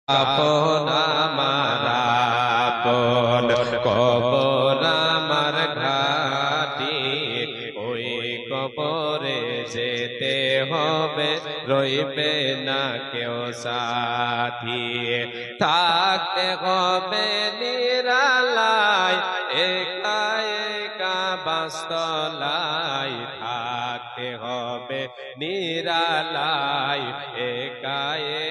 আপন আমার আপন কবর আমার ঘাটি, ওই কবরে যেতে হবে, রইবে না কেউ সাথী। থাকতে হবে নিরালায়, একা একা বাস্তলায়, থাকতে হবে নিরালায়, একা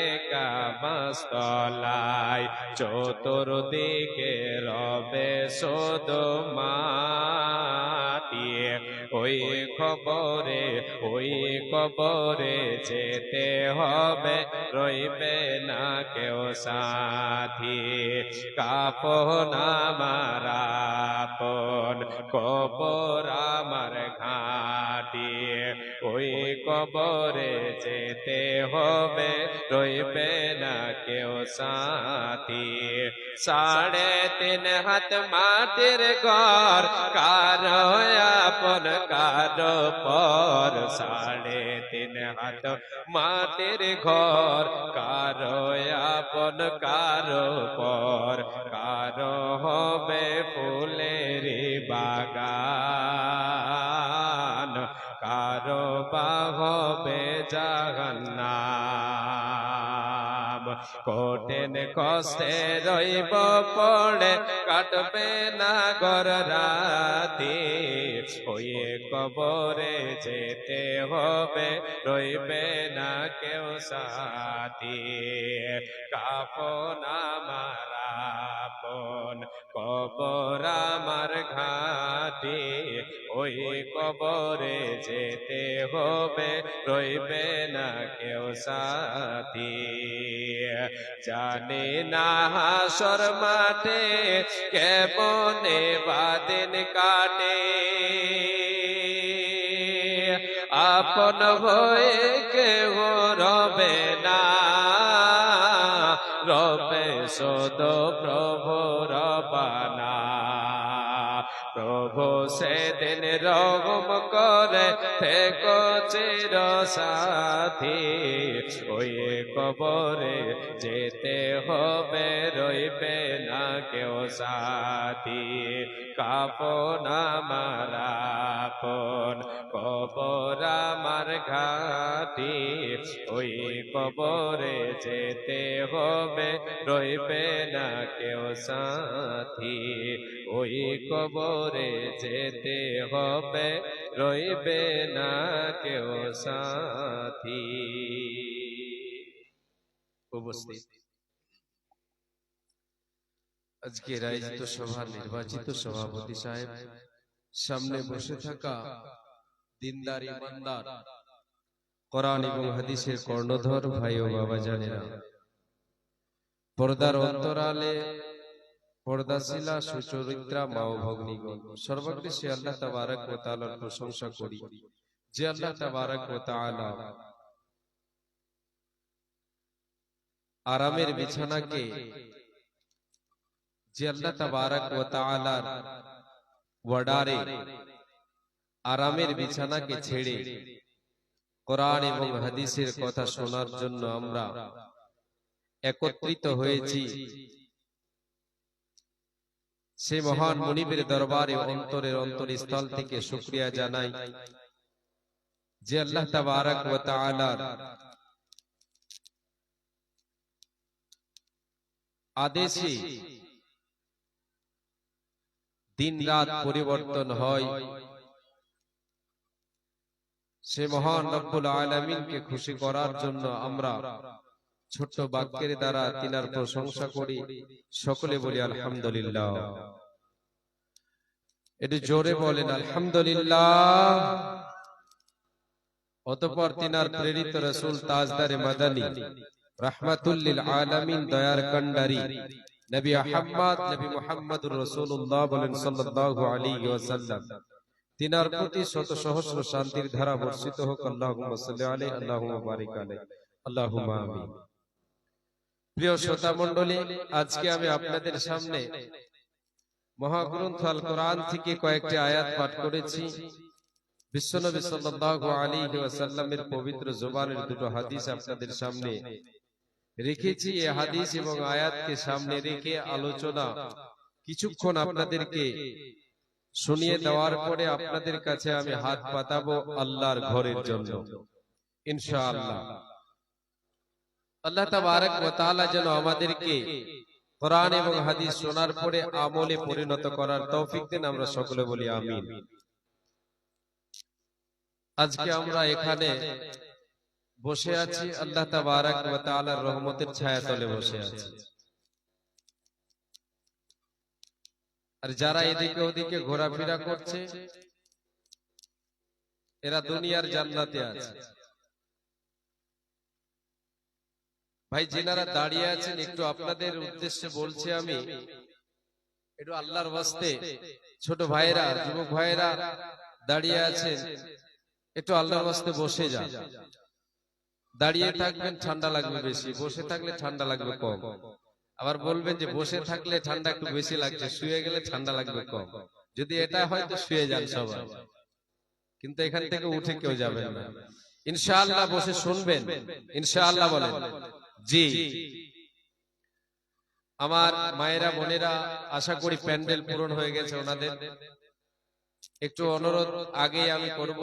একা বাস্তলায়। চতুর্দিকে রবে শুধু মাটি, ওই কবরে যেতে হবে, রইবে না কেউ সাথী। কাফন আমার আপন কবর আমার ঘাটি, ওই কবরে যেতে হবে, রইবে না কেউ সাথী। 3.5 হাত মাটির ঘর, কারো আপন কারো পর। 3.5 হাত মাটির ঘর, কারো আপন কারো পর। কারো হবে ফুলের বাগান, কারো বা হবে জাহান্নাম। কঠিন কষ্টে রইব পড়ে, কাটবে না ঘর রাতি, ওই কবরে যেতে হবে, রইবে না কেউ সাথী। কাফন আমার আপন কবর আমার ঘাটি, ওই কবরে যেতে হবে, রইবে না কেউ সাথী। জানি না হাসর মাঠে কেমনে বাদিন কাটে, আপন হয়ে কেউ রবে না, রবে শুধু প্রভু রবানা। প্রভু সেদিন রহম করে থেকো চির সাথী, ওই কবরে যেতে হবে, রইবে না কেউ সাথী। কাফন আমার আপন কবর আমার ঘাটি, ওই কবরে যেতে হবে, রইবে না কেউ সাথী। ওই কবরে যেতে হবে, রইবে না কেউ সাথী। উপস্থিত আজকের আয়োজিত সভার নির্বাচিত সভাপতি সাহেব, সামনে বসে থাকা দিনদার ইমানদার কোরআন এবং হাদিসের কর্ণধর ভাই ও বাবা জানেরা, পর্দার অন্তরালে পর্দাশীলা সুচরিত্রা মা ও ভগ্নীগণ, সর্বাগ্রে সে আল্লাহ তাবারক ওয়া তাআলার প্রশংসা করি যে আল্লাহ তাবারক ওয়া তাআলা আরামের বিছানাকে, যে আল্লাহ তাবারক ওয়া তাআলার ওয়ার্ডারে আরামের বিছানাকে ছেড়ে কোরআন এবং হাদিসের কথা শোনার জন্য আমরা একত্রিত হয়েছি, সে মহান মুনিবের দরবারে অন্তরের অন্তরস্থল থেকে শুকরিয়া জানাই যে আল্লাহ তাবারক ওয়া তাআলার আদেশে দিন রাত পরিবর্তন হয়, সে মহান রব্বুল আলামিনকে খুশি করার জন্য আমরা ছোট্ট বাক্যের দ্বারা তিনার প্রশংসা করি। সকলে বলি আলহামদুলিল্লাহ। একটু জোরে বলেন আলহামদুলিল্লাহ। অতঃপর তিনার প্রেরিত রাসূল তাজদারে মাদানী রাহমাতুল লিল আলামিন দয়ার কান্ডারি নবী মুহাম্মদুর রাসূলুল্লাহ বলেন সাল্লাল্লাহু আলাইহি ওয়াসাল্লাম, তিনার প্রতি শত সহস্র শান্তির ধারা বর্ষিত হোক। আল্লাহুম্মা সাল্লি আলাইহি আল্লাহুম্মা বারিক আলাইহি আল্লাহুম্মা আমিন। প্রিয় শ্রোতা মণ্ডলী, আজকে আমি আপনাদের সামনে মহাগ্রন্থ আল কোরআন থেকে কয়েকটি আয়াত পাঠ করেছি। বিশ্বনবী সাল্লাল্লাহু আলাইহি ওয়াসাল্লামের পবিত্র জবানের দুটো হাদিস আপনাদের সামনে রেখেছি। এই হাদিস এবং আয়াতকে সামনে রেখে আলোচনা কিছুক্ষণ আপনাদেরকে শুনিয়ে দেওয়ার পরে আপনাদের কাছে আমি হাত পাতাবো আল্লাহর ঘরের জন্য ইনশাআল্লাহ। আল্লাহ তাবারক ওয়া তাআলা যেন আমাদেরকে কোরআন এবং হাদিস শোনার পরে আমলে পরিণত করার তৌফিক দেন, আমরা সকলে বলি আমিন। আজকে আমরা এখানে বসে আছি আল্লাহ তাবারক ওয়া তাআলার রহমতের ছায়াতলে বসে আছি। আর যারা এদিকে ওদিকে ঘোরাফেরা করছে এরা দুনিয়ার জান্নাতে আছে। ভাই যিনারা দাঁড়িয়ে আছেন একটু আপনাদের উদ্দেশ্যে বলছি আমি, একটু আল্লাহর ওয়াস্তে ছোট ভাইরা যুবক ভাইরা দাঁড়িয়ে আছেন, একটু আল্লাহর ওয়াস্তে বসে যান। দাঁড়িয়ে থাকবেন ঠান্ডা লাগবে বেশি, বসে থাকলে ঠান্ডা লাগবে কম। আবার বলবেন যে বসে থাকলে ঠান্ডা একটু বেশি লাগছে, শুয়ে গেলে ঠান্ডা লাগবে কম। যদি এটা হয় তো শুয়ে যান সবাই, কিন্তু এখান থেকে উঠে কেউ যাবেন না ইনশাআল্লাহ। বসে শুনবেন ইনশাআল্লাহ বলেন জি। আমার মায়েরা বোনেরা, আশা করি প্যান্ডেল পূরণ হয়ে গেছে ওনাদের। একটু অনুরোধ আগে আমি করব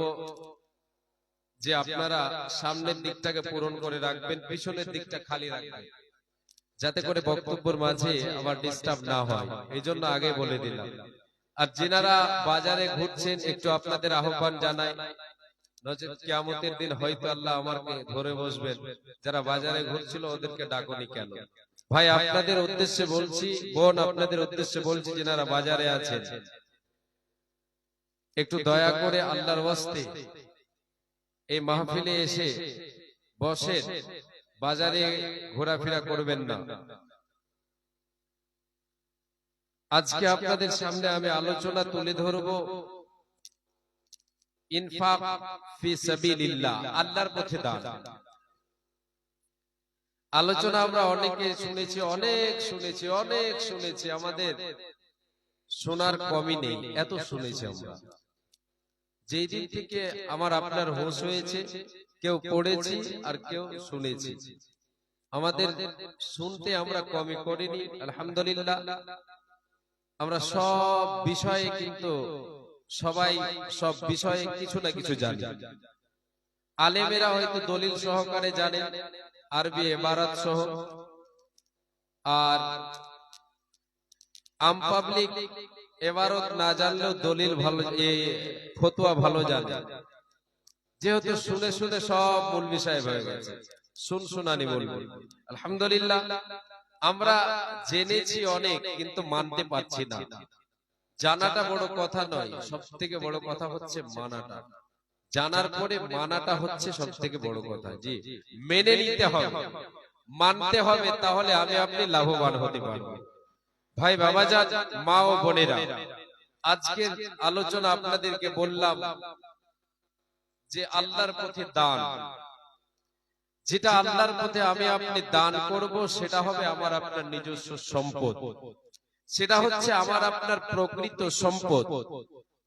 যে আপনারা সামনের দিকটাকে পূরণ করে রাখবেন, পিছনের দিকটা খালি রাখবেন, যাতে করে বক্তব্যের মাঝে আবার ডিস্টার্ব না হয়, এই জন্য আগে বলে দিলাম। আর যিনারা বাজারে ঘুরছেন একটু আপনাদের আহ্বান জানাই, নচেৎ কিয়ামতের দিন হয়তো আল্লাহ আমাকে ধরে বসবেন, যারা বাজারে ঘুরছিল ওদেরকে ডাকুনি কেন। ভাই আপনাদের উদ্দেশ্যে বলছি, বোন আপনাদের উদ্দেশ্যে বলছি, যিনারা বাজারে আছেন একটু দয়া করে আল্লাহর ওয়াস্তে এই মাহফিলে এসে বসেন, বাজারে ঘোরাফেরা করবেন না। আজকে আপনাদের সামনে আমি আলোচনা তুলে ধরব ইনফাক ফি সাবিলিল্লাহ, আল্লাহর পথে দান। আলোচনা আমরা অনেকে শুনেছি, অনেক শুনেছি, আমাদের শোনার কমই নেই, এত শুনেছি আমরা। যেই দিন থেকে আমার আপনার হোশ হয়েছে, কেউ পড়েছি আর কেউ শুনেছি, আমাদের শুনতে আমরা কমই করিনি আলহামদুলিল্লাহ। আমরা সব বিষয়ে কিন্তু সবাই সব বিষয়ে কিছু না কিছু জানি। আলেমেরা হয়তো দলিল সহকারে জানেন, আরবি ইবারত সহ, আর আম পাবলিক ইবারত না জানলেও দলিল ভালো, ফতোয়া ভালো জানে। যেহেতু শুনে শুনে সব মূল বিষয় হয়ে গেছে, শুনানি বলবো আলহামদুলিল্লাহ। আমরা জেনেছি অনেক কিন্তু মানতে পারছি না। জানাটা বড় কথা নয়, সব থেকে বড় কথা হচ্ছে মানাটা। জানার পরে মানাটা হচ্ছে সব থেকে বড় কথা। জি, মেনে নিতে হবে, মানতে হবে, তাহলে আমি আপনি লাভবান হতে পারবো। ভাই বাবাজান, মা ও বোনেরা, আজকের আলোচনা আপনাদেরকে বললাম যে আল্লাহর পথে দান। যেটা আল্লাহর পথে আমি আপনি দান করব সেটা হবে আমার আপনার নিজস্ব সম্পদ, সেটা হচ্ছে আমার আপনার প্রকৃত সম্পদ।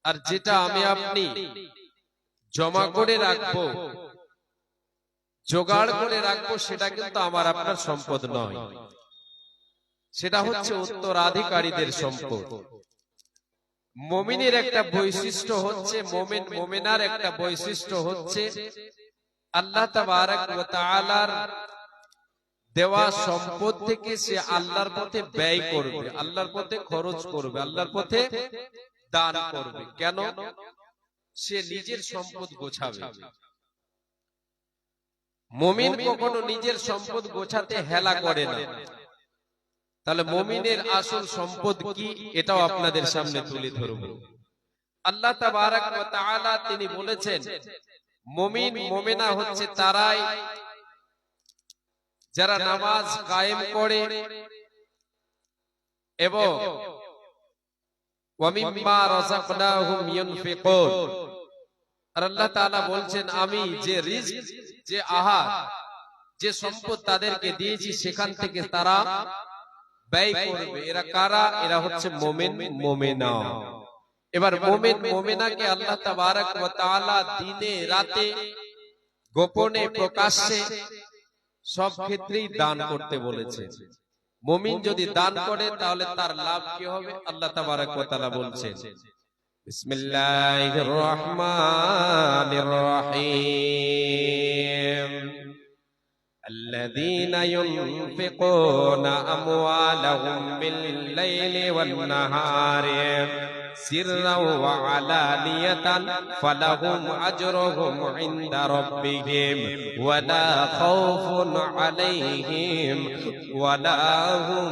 আর যেটা আমি আপনি জমা করে রাখবো, জোগাড় করে রাখবো, সেটা কিন্তু আমার আপনার সম্পদ নয়, সেটা হচ্ছে উত্তরাধিকারীদের সম্পদ। মুমিনের একটা বৈশিষ্ট্য হচ্ছে, মুমিন মুমিনার একটা বৈশিষ্ট্য হচ্ছে আল্লাহ তাবারক ওয়া তাআলার দেওয়া সম্পদ থেকে সে আল্লাহর পথে ব্যয় করবে, আল্লাহর পথে খরচ করবে, আল্লাহর পথে দান করবে। কেন? সে নিজের সম্পদ গোছাবে। মুমিন কখনো নিজের সম্পদ গোছাতে হেলা করে না। তাহলে মুমিনের আসল সম্পদ কি, এটাও আপনাদের সামনে তুলে ধরব। আল্লাহ তাবারক ওয়া তাআলা তিনি বলেছেন, মুমিন মুমিনা হচ্ছে তারাই যারা নামাজ কায়েম করে এবং ওয়া মিম্মা রাযাকনাহুম ইউনফিকুন। আর আল্লাহ তাআলা বলছেন, আমি যে রিজক, যে আহার, যে সম্পদ তাদেরকে দিয়েছি সেখান থেকে তারা ব্যয় করবে। এরা কারা? এরা হচ্ছে মুমিন মুমিনা। এবার মুমিন মুমিনাকে আল্লাহ তাবারক ওয়া তাআলা দিনে রাতে, গোপনে প্রকাশ্যে সব ক্ষেত্রেই দান করতে বলেছে। মুমিন যদি দান করে তাহলে তার লাভ কি হবে আল্লাহ তাবারক ওয়া তাআলা বলছেন, বিসমিল্লাহির রহমানির রহিম, الذين ينفقون أموالهم بالليل والنهار سرا وعلانية فلهم أجرهم عند ربهم ولا خوف عليهم ولا هم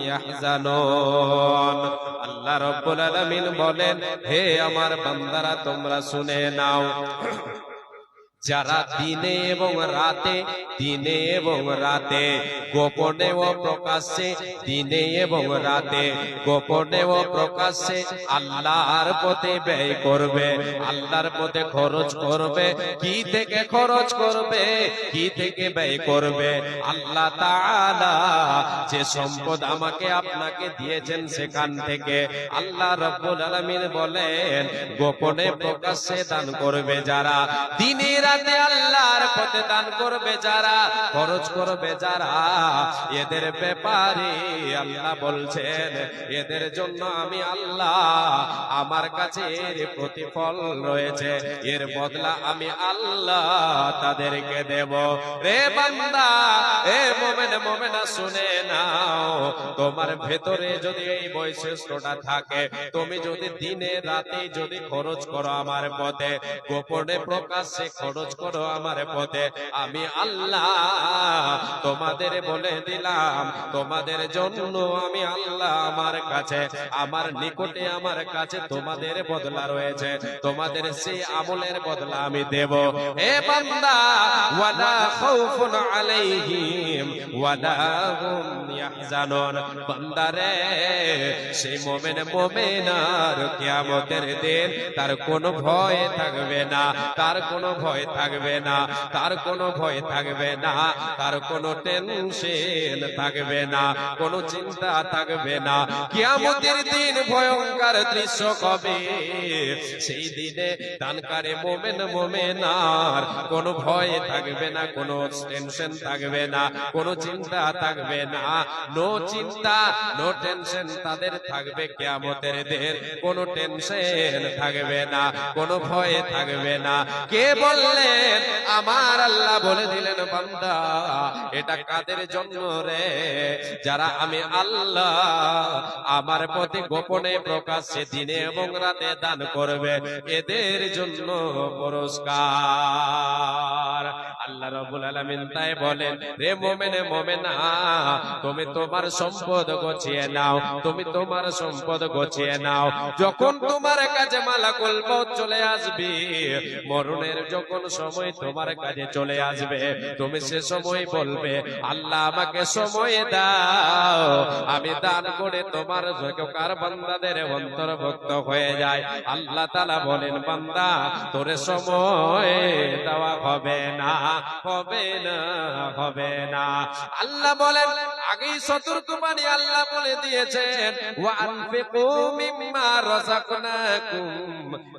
يحزنون। আল্লাহ রাব্বুল আলামিন বলেন, হে আমার বান্দারা তোমরা শুনে নাও, যারা দিনে এবং রাতে গোপনে ও প্রকাশ্যে, দিনে এবং রাতে গোপনে ও প্রকাশ্যে আল্লাহর পথে ব্যয় করবে, আল্লাহর পথে খরচ করবে। কি থেকে খরচ করবে, কি থেকে ব্যয় করবে? আল্লাহ তাআলা যে সম্পদ আমাকে আপনাকে দিয়েছেন সেখান থেকে। আল্লাহ রাব্বুল আলামিন বলেন, গোপনে প্রকাশ্যে দান করবে যারা, দিনে রাতে আল্লাহর পথে দান করবে যারা, খরচ করবে যারা, এদের ব্যাপারে আল্লাহ বলছেন, এদের জন্য আমি আল্লাহ আমার কাছে এর প্রতিফল রয়েছে, এর বদলা আমি আল্লাহ তাদেরকে দেব। রে বান্দা, এ মুমিন মুমিনা শুনে নাও, তোমার ভেতরে যদি এই বৈশিষ্ট্যটা থাকে, তুমি যদি দিনে রাতে যদি খরচ করো আমার পথে, গোপনে প্রকাশ্যে খরচ করো আমার পথে, আমি আল্লাহ তোমাদের বলে দিলাম, তোমাদের জন্য আমি আল্লাহ আমার কাছে, আমার নিকটে, আমার কাছে তোমাদের বদলা রয়েছে, তোমাদের সেই আমলের বদলা আমি দেব। হে বান্দা, ওয়ালা খাউফুন আলাইহিম ওয়ালা হুম ইয়াহজানুন। বান্দারে, সেই মুমিন মুমিনার কিয়ামতের দিন তার কোনো ভয় থাকবে না, তার কোনো ভয় থাকবে না, তার কোনো ভয় থাকবে না, তার কোনো টেনশন থাকবে না, কোনো চিন্তা থাকবে না। কিয়ামতের দিন ভয়ঙ্কর দৃশ্য কবে, সেই দিনে দানকারী মুমিন মুমিনার কোনো ভয় থাকবে না, কোনো টেনশন থাকবে না, কোনো চিন্তা থাকবে না। নো চিন্তা, নো টেনশন তাদের থাকবে কিয়ামতের দিন, কোনো টেনশন থাকবে না, কোনো ভয় থাকবে না। কে বললেন? আমার আল্লাহ বলে দিলেন, বান্দা এটা কাদের জন্য রে? যারা আমি আল্লাহ আমার পথে গোপনে প্রকাশ্যে দিনে এবং রাতে দান করবে, এদের জন্য পুরস্কার। আল্লাহ রাব্বুল আলামিন তাই বলেন, রে মুমিনে মুমিনা, তুমি তোমার সম্পদ গোছিয়ে নাও, তুমি তোমার সম্পদ গোছিয়ে নাও। যখন তোমার কাছে মালাকুল মউত চলে আসবে, মরণের যখন সময় তোমার কাছে চলে আসবে, তুমি সে সময় বলবে, আল্লাহ আমাকে সময় দাও, আমি দান করে তোমার যতকার বান্দাদের অন্তর্ভুক্ত হয়ে যায়। আল্লাহ তাআলা বলেন, বান্দা তোরে সময় দেওয়া হবে না, হবে না, হবে না। আল্লাহ বলেন, আগেই সতর্কবাণী আল্লাহ বলে দিয়েছেন, ওয়া আনফিকু মিম্মা রাযাকনাকুম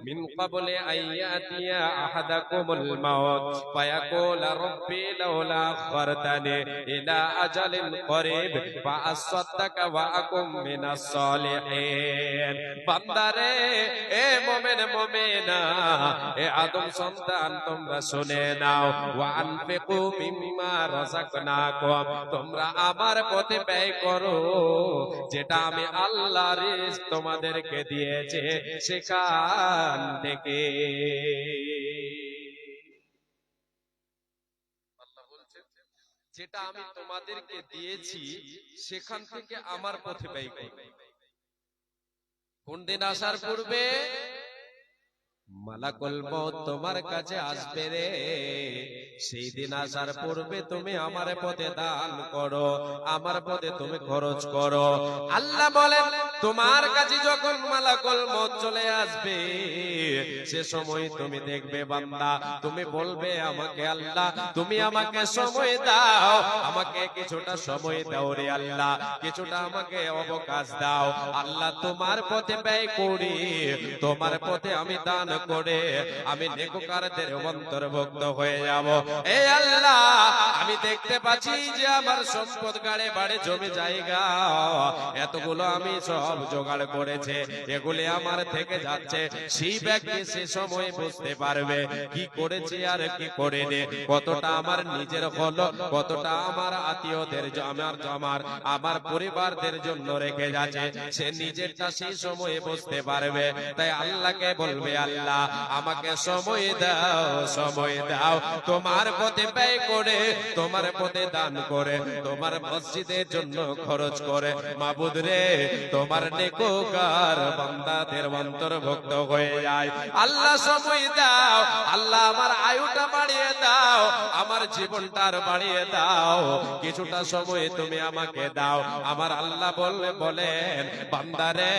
মিন ক্বাবলি আইয়াতিয়া আহাদাকুমুল মাউত ফায়াকুল রাব্বি লাউলা আখখারতানি ইলা আজালিন করিব ফাআসাদদাকা ওয়া আকুম মিনাস সালিহিন। বান্দারে, এ মুমিন মুমিনা, এ আদম সন্তান, তোমরা শুনে নাও, ওয়া আনফিকু মিম্মা রাযাকনাকুম, তোমরা আমার পথে ব্যয় করো, যেটা আমি আল্লাহ রিজক তোমাদেরকে দিয়েছে সেখান থেকে। আল্লাহ বলছেন, যেটা আমি তোমাদেরকে দিয়েছি সেখান থেকে আমার পথে ব্যয় করো। কোন দিন আসার পূর্বে মালাকুল মউত তোমার কাছে আসবে রে, সেই দিন আসার পূর্বে তুমি আমার পথে দান করো, আমার পথে তুমি খরচ করো। আল্লাহ বলেন, তোমার কাছে যখন মালাকুল মউত চলে আসবে, সে সময় তুমি দেখবে বান্দা, তুমি বলবে আমাকে আল্লাহ তুমি আমাকে সময় দাও, আমাকে কিছুটা সময় দাও রে আল্লাহ, কিছুটা আমাকে অবকাশ দাও আল্লাহ, তোমার পথে ব্যয় করি, তোমার পথে আমি দান করে আমি নেককারদের অন্তর্ভুক্ত হয়ে যাব। এ আল্লাহ, আমি দেখতে পাচ্ছি যে আমার সম্পদ গাড়ে বাড়ে জমি জায়গা এতগুলো আমি সব জোগাড় করেছে, এগুলি আমার থেকে যাচ্ছে। সেই ব্যক্তি সে সময় বুঝতে পারবে কি করেছে আর কি করেনি, কতটা আমার নিজের হলো, কতটা আমার আত্মীয়দের আমার পরিবারদের জন্য রেখে যাচ্ছে, সে নিজেরটা সেই সময় বুঝতে পারবে। তাই আল্লাহকে বলবে আল্লাহ আমাকে সময় দাও, সময় দাও, তোমার পথে ব্যয় করে, তোমার পথে দান করে, তোমার মসজিদের জন্য খরচ করে মাবুদ রে, তোমার নেককার বান্দাদের অন্তর্ভুক্ত হয়ে যায়। আল্লাহ সময় দাও, আল্লাহ আমার আয়ুটা বাড়িয়ে দাও, আমার জীবনটার বাড়িয়ে দাও, কিছুটা সময় তুমি আমাকে দাও। আমার আল্লাহ বলেন বান্দারে,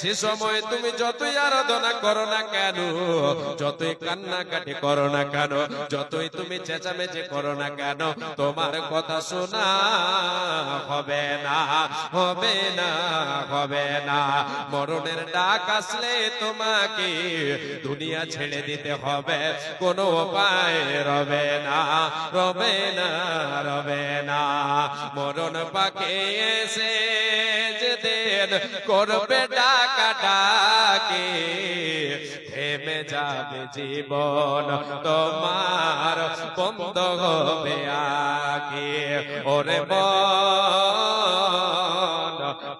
সে সময় তুমি যতই আরাধনা করো না কেন, যতই কান্নাকাটি করো না কেন, যতই তুমি চেঁচামেচি করো না কেন, তোমার কথা শোনা হবে না, হবে না, হবে না। মরণের ডাক আসলে তোমাকে দুনিয়া ছেড়ে দিতে হবে, কোনো উপায় রবে না, রবে না, রবে না। মরণ পাকে এসে যেদিন করবে ডাকাডাকি, থেমে যাবে জীবন তোমার, বন্ধ হবে আকি, ওরে মন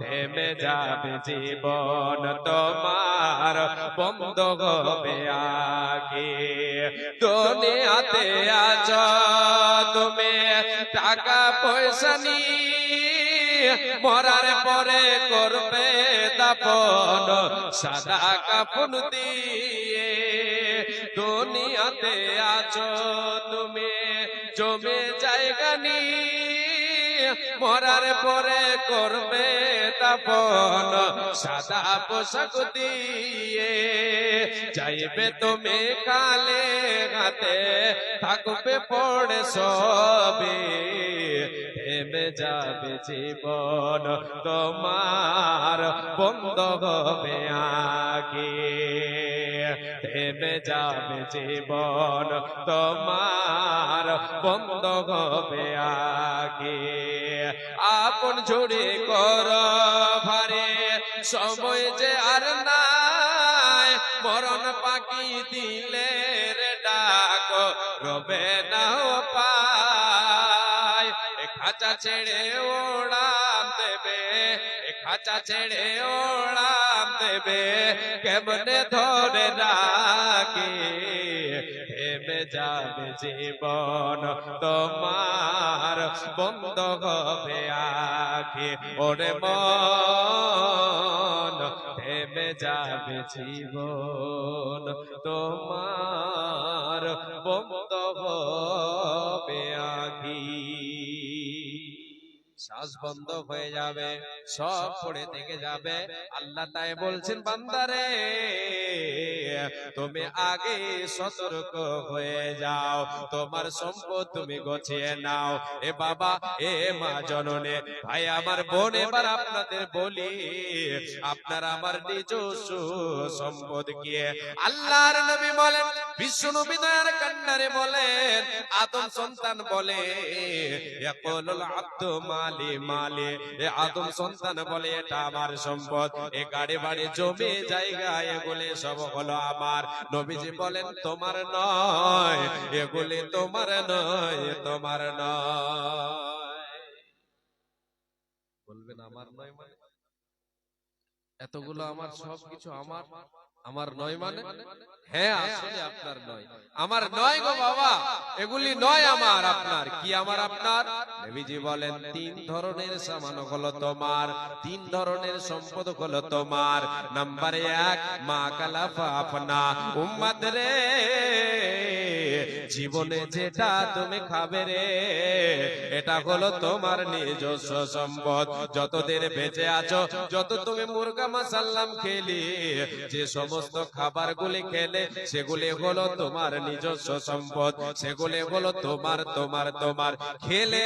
থেমে যাবে জীবন তোমার, বন্ধ হবে আকি। দুনিয়াতে আছো তুমি টাকা পয়সা নিয়ে, মরার পরে করবে দাফন সাদা কাফন দিয়ে। দুনিয়াতে আছো তুমি জমে জায়গা নিয়ে, মরার পরে করবে দাফন সাদা পোশাক দিয়ে। যাইবে তুমি কালে হাতে থাকবে পড়ে সবে, থেমে যাবে জীবন তোমার, বন্ধ হবে আগে, থেমে যাবে জীবন তোমার, বন্ধ হবে আগে। আপন ঝুড়ি কর ভারে, সময় যে আর নাই, মরণ পাখি দিলে রে ডাক রবে না পায়। খাঁচা ছেড়ে ওড়াম দেবে, খাঁচা ছেড়ে ওড়াম দেবে, কেমনে ধরে রাখি, থেমে যাবে জীবন তোমার, বন্ধ হবে আখি, ওরে মন থেমে যাবে জীবন তোমার, বন্ধ হবে আখি। শ্বাস বন্ধ হয়ে যাবে, সব পড়ে থেকে যাবে। আল্লাহ তাই বলছেন বান্দারে, তুমি আগে সতর্ক হয়ে যাও, তোমার সম্পদ তুমি গোছিয়ে নাও। এ বাবা, এ মা জননী, ভাই আমার বোন, এবার আপনাদের বলি, আপনারা আমার নিজস্ব সম্পদ কি? আল্লাহর নবী বলেন, বিশ্ব নবী দয়ার কান্নারে বলেন, আদম সন্তান বলে, ইয়াকুলুল আব্দু মালি মালি, এ আদম সন্তান বলে এটা আমার সম্পদ, এ গাড়ি বাড়ি জমি জায়গা এগুলি সব হলো আমার। নবীজি বলেন তোমার নয়, এগুলি তোমার নয়, তোমার নয়। বলবেন আমার নয় মানে? এতগুলো আমার, সবকিছু আমার, আমার নয় মানে? হ্যাঁ, আসলে আপনার নয়, আমার নয় গো বাবা, এগুলি নয় আমার আপনার। কি আমার আপনার? নবীজি বলেন তিন ধরনের সামান হলো তোমার, তিন ধরনের সম্পদ হলো তোমার। নাম্বার 1, মা কালাফা আপনা উম্মত রে, জীবনে যেটা তুমি খাবে রে, এটা হলো তোমার নিজস্ব সম্পদ। যতদিন বেঁচে আছো, যত তুমি মুরগা মাসাল্লাম খেলি, যে সমস্ত খাবারগুলি খেলে, সেগুলি হলো তোমার নিজস্ব সম্পদ, সেগুলি হলো তোমার তোমার তোমার। খেলে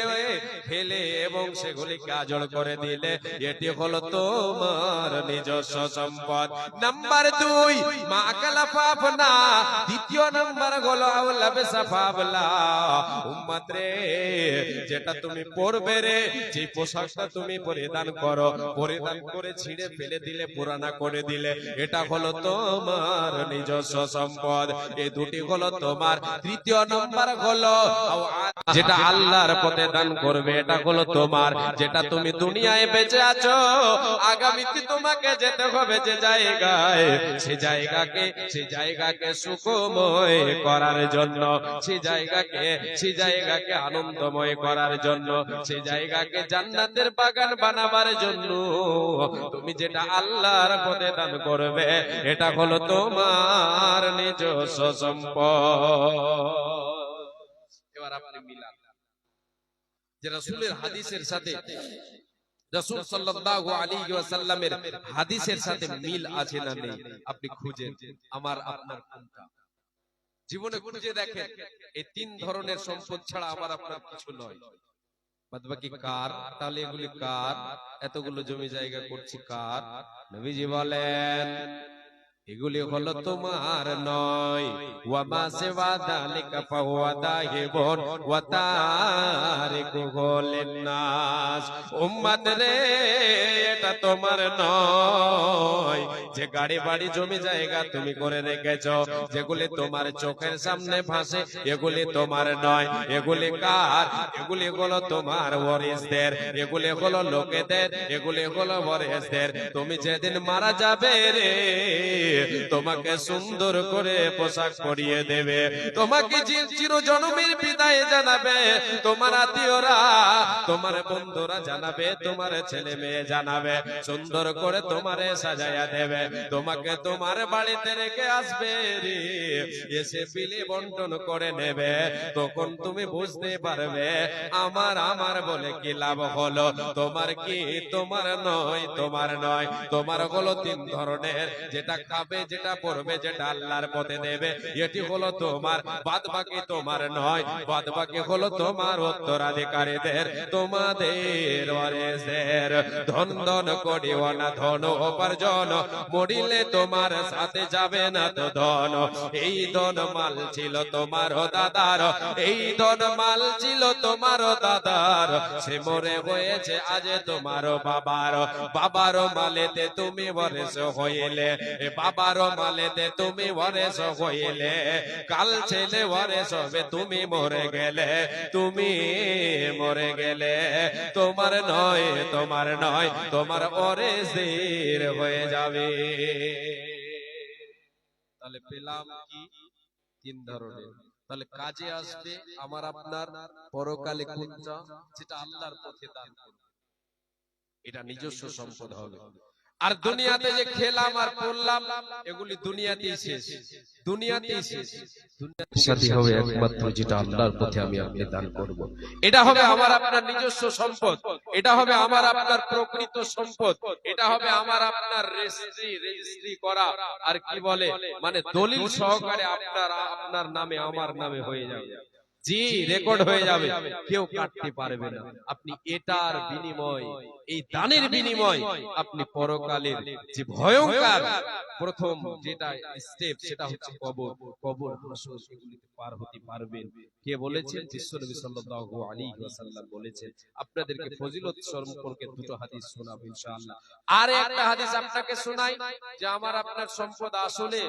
খেলে এবং সেগুলিকে আজড় করে দিলে, এটি হলো তোমার নিজস্ব সম্পদ। নাম্বার 2, মা আকালা ফাফনা। দ্বিতীয় নাম্বার হলো আওলা বেসা ফাবলা। উম্মত রে, যেটা তুমি পরবে রে, যে পোশাকটা তুমি পরিধান করো, পরিধান করে ছিঁড়ে ফেলে দিলে, পুরানা করে দিলে, এটা হলো তোমার নিজস্ব সম্পদ। এই দুটি হলো তোমার। তৃতীয় নাম্বার হলো যেটা আল্লাহর পথে দান করবে, এটা হলো তোমার। যেটা তুমি দুনিয়ায় বেঁচে আছো, আগামীতে তোমাকে যেতে হবে যে জায়গায়, সেই জায়গাকে সুখময় করার জন্য, সেই জায়গাকে আনন্দময় করার জন্য, সেই জায়গাকে জান্নাতের বাগান বানাবার জন্য তুমি যেটা আল্লাহর পথে দান করবে, এটা হলো তোমার নিজস্ব সম্পদ। এবার আপনি মিলান যে রাসূলের হাদিসের সাথে, রাসূল সাল্লাল্লাহু আলাইহি ওয়াসাল্লামের হাদিসের সাথে মিল আছে না নেই, আপনি খুঁজেন আমার আপনার কোনটা। জীবনে খুঁজে দেখেন, এই 3 ধরনের সম্পদ ছাড়া আমার আপনার কিছু নয়। বাদবাকি কার? তাহলে এগুলি কার? এতগুলো জমি জায়গা করছি কার? নবীজি বলেন এগুলি হলো তোমার নয়। ওয়া মা সিওয়া যালিকা ফাহুয়া দাহিবুন ওয়া তারিকুহু লিন-নাস। উম্মত রে, এটা তোমার নয়। যে গাড়ি বাড়ি জমি জায়গা তুমি করে রেখেছো, যেগুলি তোমার চোখের সামনে ভাসে, এগুলি তোমার নয়। এগুলি কার? এগুলি হলো তোমার ওয়ারিসদের, এগুলি হলো লোকেদের, এগুলি হলো ওয়ারিসদের। তুমি যেদিন মারা যাবে রে, তোমাকে সুন্দর করে পোশাক পরিয়ে দেবে, তোমাকে চিরজন্মের বিদায় জানাবে, তোমার আত্মীয়রা, তোমার বন্ধুরা জানাবে, তোমার ছেলে মেয়ে জানাবে, সুন্দর করে তোমারে সাজায়া দেবে, তোমাকে তোমার বাড়িতে রেখে আসবে রে, এসে বিলি বন্টন করে নেবে। তখন তুমি বুঝতে পারবে আমার বলে কি লাভ হলো। তোমার কি? তোমার নয়, তোমার নয়। তোমার হলো 3 ধরনের, যেটা খাবে, যেটা পড়বে, যেটা আল্লাহর পথে দেবে, এটি হলো তোমার। বাদ বাকি তোমার নয়, বাদ বাকি হলো তোমার উত্তরাধিকারীদের, তোমাদের ওয়ারিসদের। ধন ধন করিও না ধন উপার্জন, মরিলে তোমার সাথে যাবে না তো ধন। এই ধন মাল ছিল তোমার দাদার, এই ধন মাল ছিল তোমার দাদার, সে মরে হয়েছে আজ তোমার বাবার। বাবার মালেতে তুমি ওয়ারিস হইলে, বাবার মালেতে তুমি ওয়ারিস হইলে, কাল ছেলে ওয়ারিস হবে, তুমি মরে গেলে, তুমি মরে গেলে, তোমার নয়, তোমার নয়, তোমার ওয়ারিসদের হয়ে যাবে। তাহলে পেলাম কি? 3 ধরনের। তাহলে কাজে আসবে আমার আপনার পরকালে কোনটা? যেটা আল্লাহর পথে দান করবে, এটা নিজস্ব সম্পদ হবে। আর দুনিয়াতে যে খেলাম আর পড়লাম, এগুলি দুনিয়াতেই শেষ, দুনিয়াতেই শেষ। দুনিয়ার সাথে হবে একমাত্র যেটা আল্লাহর পথে আমি আপনি দান করব, এটা হবে আমার আপনার নিজস্ব সম্পদ, এটা হবে আমার আপনার প্রকৃত সম্পদ, এটা হবে আমার আপনার রেজিস্ট্রি করা, আর কি বলে মানে দলিল সহকারে আপনার নামে আমার নামে হয়ে যাবে। জি, রেকর্ড হয়ে যাবে, কেউ কাটতে পারবে না। আপনি এটার বিনিময়, এই দানের বিনিময়, আপনি পরকালের যে ভয়ঙ্কর প্রথম যেটা স্টেপ, সেটা হচ্ছে কবর, কবর হাসর, এগুলিতে পার হতে পারবেন। কে বলেছেন? বিশ্বনবী সাল্লাল্লাহু আলাইহি ওয়াসাল্লাম বলেছেন। আপনাদেরকে ফজিলত সম্পর্কে 2টো হাদিস শোনাবো ইনশাআল্লাহ। আর একটা হাদিস আপনাকে শোনাই, যে আমার আপনার সম্পদ আসলে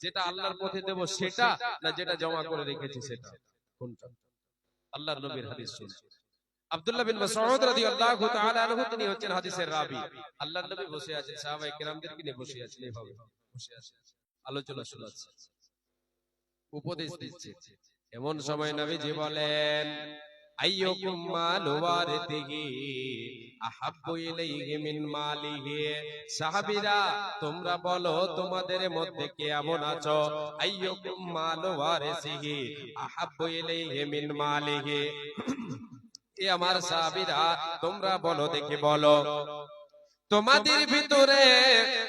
যেটা আল্লাহর পথে দেব সেটা, না যেটা জমা করে রেখেছি সেটা, কোনটা? আল্লাহর নবীর হাদিস শুনুন। আব্দুল্লাহ বিন মাসউদ রাদিয়াল্লাহু তাআলা আনহু, তিনি হচ্ছেন হাদিসের রাবী। আল্লাহর নবী বসে আছেন, সাহাবায়ে কেরামদেরকে নিয়ে বসে আছেন, এভাবে বসে আছেন, আলোচনা শোনাচ্ছেন, উপদেশ দিচ্ছেন। এমন সময় নবীজি বলেন, আইয়ুকুম মালু ওয়ারিথিহি আহাব্বু ইলাইহি মিন মালিহি। সাহাবীরা তোমরা বলো তোমাদের মধ্যে কে এমন আছো, আইয়ুকুম মালু ওয়ারিথিহি আহাব্বু ইলাইহি মিন মালিহি। এ আমার সাহাবীরা তোমরা বলো, দেখি বলো তোমাদের ভিতরে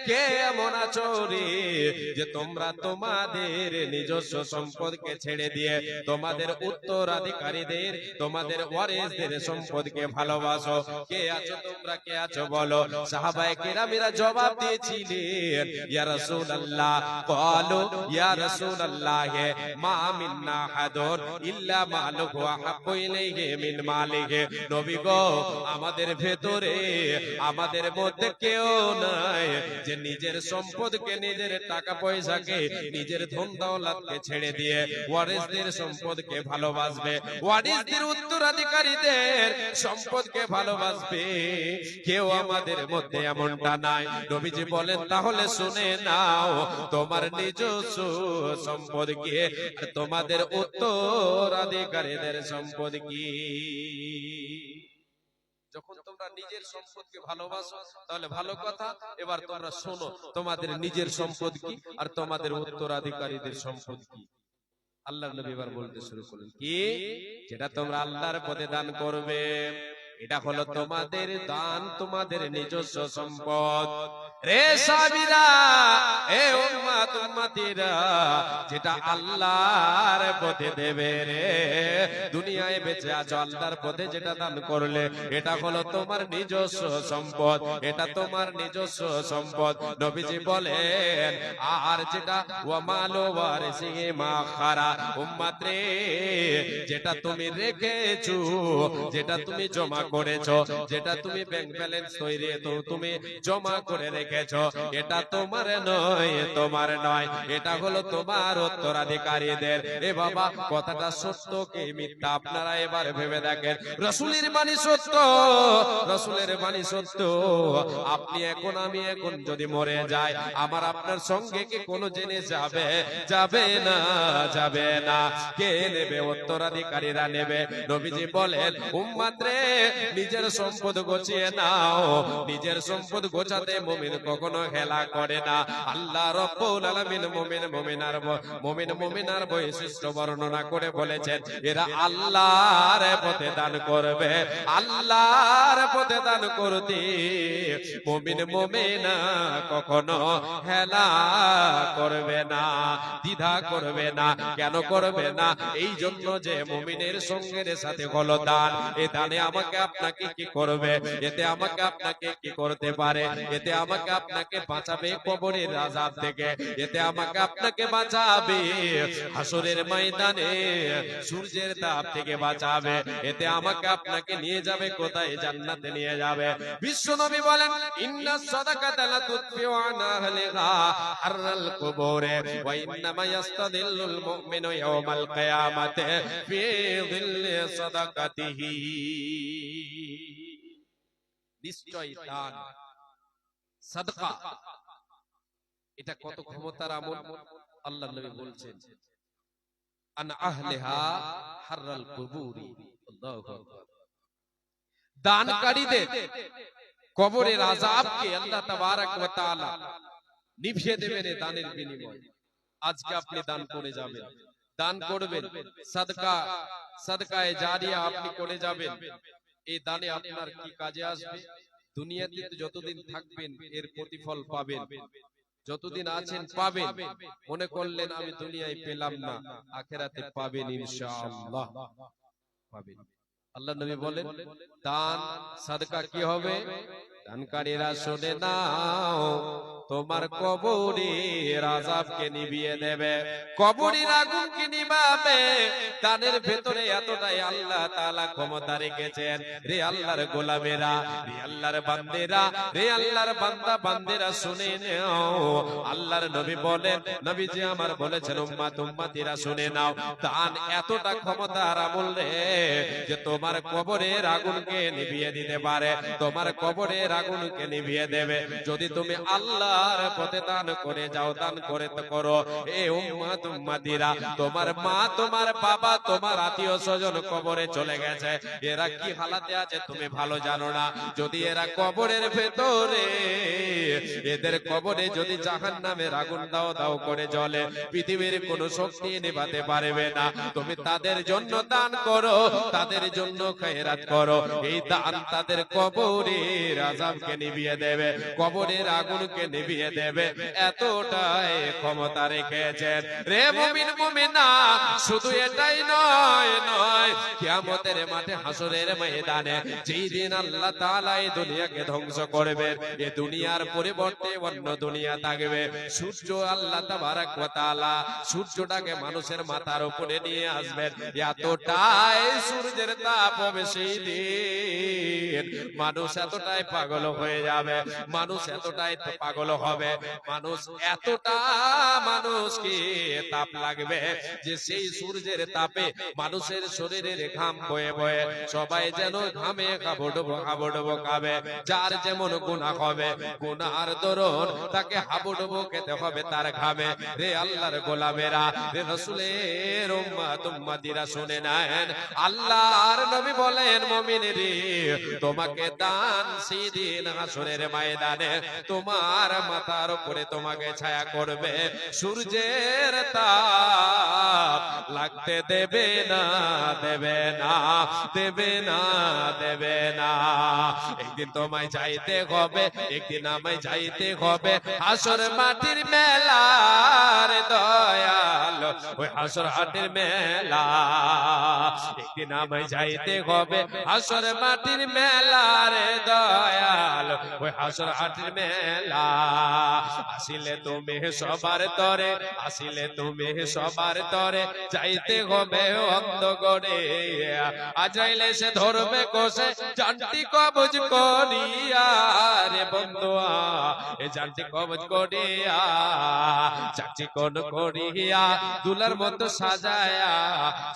কে এমন আছো রে যে তোমরা তোমাদের নিজস্ব সম্পদকে ছেড়ে দিয়ে তোমাদের উত্তরাধিকারীদের, তোমাদের ওয়ারিসদের সম্পদকে ভালোবাসো? কে আছো তোমরা, কে আছো বলো। সাহাবায়ে কেরামেরা জবাব দিয়েছিলেন, ইয়া রাসূলুল্লাহ, ক্বালু ইয়া রাসূলুল্লাহ মা মিন্না হাদুন ইল্লা মালুহু আহাব্বু ইলাইহি মিন মালিহি। নবী গো, আমাদের ভেতরে, আমাদের কেউ নাই যে নিজের সম্পদকে, নিজের টাকা পয়সাকে, নিজের ধন দৌলতকে ছেড়ে দিয়ে ওয়ারিসদের সম্পদকে ভালোবাসবে, ওয়ারিসদের উত্তরাধিকারীদের সম্পদকে ভালোবাসবে। কেউ আমাদের মধ্যে এমনটা নাই। নবীজি বলেন, তাহলে শুনে নাও, তোমার নিজস্ব সম্পদ কি আর তোমাদের উত্তরাধিকারীদের সম্পদ কি? যখন তোমরা নিজের সম্পদকে ভালোবাসো তাহলে ভালো কথা। এবার তোমরা শোনো, তোমাদের নিজের সম্পদ কি আর তোমাদের উত্তরাধিকারীদের সম্পদ কি? আল্লাহর নবী এবার বলতে শুরু করলেন, কি? যেটা তোমরা আল্লাহর পথে দান করবে, এটা হলো তোমাদের দান, তোমাদের নিজস্ব সম্পদ। রে সাহাবীরা, এ উম্মত উম্মতিরা, যেটা আল্লাহর পথে দেবে রে, দুনিয়ায় বেঁচে আছো আল্লাহর পথে যেটা দান করলে, এটা হলো তোমার নিজস্ব সম্পদ, এটা তোমার নিজস্ব সম্পদ। নবীজি বলেন, আর যেটা ওয়া মালু ওয়ারিসিহি মা খারা, উম্মত রে, যেটা তুমি রেখেছো, যেটা তুমি জমা করেছো, যেটা তুমি ব্যাংক ব্যালেন্স তৈরি তো তুমি জমা করে রেখেছো, এটা তোমার নয়, তোমার নয়, এটা হলো তোমার উত্তরাধিকারীদের। এ বাবা, কথাটা সত্য কি মিথ্যা আপনারা এবার ভেবে দেখেন। রাসূলের বাণী সত্য, রাসূলের বাণী সত্য। আপনি এখন, আমি এখন যদি মরে যাই, আমার আপনার সঙ্গে কি কোনো জেনে যাবে? যাবে না, যাবে না। কে নেবে? উত্তরাধিকারীরা নেবে। নবীজি বলেন, উম্মত রে, নিজের সম্পদ গোছিয়ে নাও। নিজের সম্পদ গোছাতে মুমিন কখনো হেলা করে না। আল্লাহ রাব্বুল আলামিন মুমিনার বৈশিষ্ট্য বর্ণনা করে বলেছেন, এরা আল্লাহর পথে দান করবে, আল্লাহর পথে দান করতে মুমিন মুমিনা কখনো হেলা করবে না, দ্বিধা করবে না। কেন করবে না? এই জন্য যে মুমিনের সঙ্গের সাথে হলো দান। এ দানে আমাকে আপনাকে কি করবে? এতে আমাকে আপনাকে কি করতে পারে? এতে আমাকে আপনাকে বাঁচাবে কবরের আযাব থেকে, এতে আমাকে আপনাকে বাঁচাবে হাসরের ময়দানে সূর্যের তাপ থেকে বাঁচাবে, এতে আমাকে আপনাকে নিয়ে যাবে কোথায়? জান্নাতে নিয়ে যাবে। বিশ্বনবী বলেন, ইন্নাস সাদাকাতা লা তুতফিউ আন আহলিহা হাররাল কুবুরে ওয়া ইন্নামা ইয়াস্তাদিল্লুল মুমিনু ইয়াওমাল কিয়ামাতি ফি যিল্লি সাদাকাতিহি। নিশ্চয় দান, সাদকা, এটা কত ক্ষমতার আমল। আল্লাহর নবী বলছেন, আন আহলিহা হাররাল কুবুরি। আল্লাহু আকবার। দানকারীদের কবরের আযাবকে আল্লাহ তাবারক ওয়া তাআলা নিভিয়ে দেবেন এই দানের বিনিময়ে। আজকে আপনি দান করে যাবেন, দান করবেন, সাদকা, সাদকায়ে জারিয়া আপনি করে যাবেন। এই দানে আপনার কি কাজে আসবে? দুনিয়াতে যতদিন থাকবেন এর প্রতিফল পাবেন, যতদিন আছেন পাবেন। মনে করলেন আমি দুনিয়ায় পেলাম না, আখিরাতে পাবেন ইনশাআল্লাহ, পাবেন। আল্লাহর নবী বলেন, দান সাদকা কি হবে? দানকারীরা শুনে নাও, তোমার কবরের আযাবকে নিভিয়ে দেবে, কবরের আগুনকে নিভাবে। দানের ভেতরে এতটাই আল্লাহ তাআলা ক্ষমতা রেখেছেন। রে আল্লাহর গোলামেরা, রে আল্লাহর বান্দেরা, রে আল্লাহর বান্দা বান্দেরা শুনে নাও। আল্লাহর নবী বলেন, নবীজি আমার বলেছেন, উম্মত উম্মতিরা শুনে নাও, দান এতটা ক্ষমতার আমল রে যে তোমার কবরের আগুনকে নিভিয়ে দিতে পারে, তোমার কবরের আগুনকে নিভিয়ে দেবে। যদি তুমি আল্লাহ আল্লাহর পথে দান করে যাও, দান করে তো করো। এ উম্মত উম্মতিরা, তোমার মা, তোমার বাবা, তোমার আত্মীয় স্বজন কবরে চলে গেছে, এরা কি হালাতে আছে তুমি ভালো জানো না। যদি এরা কবরের ভেতরে, এদের কবরে যদি জাহান্নামের আগুন দাও দাও করে জ্বলে, পৃথিবীর কোন শক্তি নেভাতে পারবে না। তুমি তাদের জন্য দান করো, তাদের জন্য খয়রাত করো। এই দান তাদের কবরের আযাবকে নিভিয়ে দেবে, কবরের আগুনকে নিভিয়ে দেবে, এতটাই ক্ষমতা রেখেছেন। রে মুমিন মুমিনা, শুধু এটাই নয়, কিয়ামতের মাঠে, হাসরের ময়দানে, যেই দিন আল্লাহ তাআলা এই দুনিয়াকে ধ্বংস করবেন, এই দুনিয়ার পরিবর্তে অন্য দুনিয়া থাকবে। সূর্য আল্লাহ তাবারক ওয়া তাআলা সূর্যটাকে মানুষের মাথার উপরে নিয়ে আসবেন। এতটাই সূর্যের তাপ হবে সেই দিন, মানুষ এতটাই পাগল হয়ে যাবে, মানুষ এতটাই পাগল হবে, মানুষ এতটা, মানুষকে তাপ লাগবে যে সেই সূর্যের তাপে মানুষের শরীরের ঘাম বয়ে বয়ে সবাই যেন ঘামে হাবুডুবু হাবুডুবু খাবে। যার যেমন গুনাহ হবে, গুনার দরুন তাকে হাবুডুবু খেতে হবে তার ঘামে। রে আল্লাহর গোলামেরা, রে রাসূলের উম্মত উম্মতিরা, শুনে নেন, আল্লাহর নবী বলেন, মুমিন রে, তোমাকে দান সেদিন হাসরের ময়দানে তোমার মাথার উপরে তোমাকে ছায়া করবে, সূর্যের তাপ লাগতে দেবে না, দেবে না, দেবে না, দেবে না। একদিন তোমায় যাইতে হবে, একদিন আমায় যাইতে হবে হাসর মাটির মেলার দয়াল, ওই হাসর হাটের মেলা। একদিন আমায় যাইতে হবে হাসর মাটির মেলার দয়াল, ওই হাসর হাটের মেলা। আসিলে তুমি সবার তরে, আসিলে তুমি সবার তরে, যাইতে হবে অন্ধকারে। আজরাইল এসে ধরবে কোষে জানটি কবজ করিয়া, রে বন্ধুয়া এ জানটি কবজ করিয়া, চাচি কোন করিয়া দুলার মতো সাজায়া,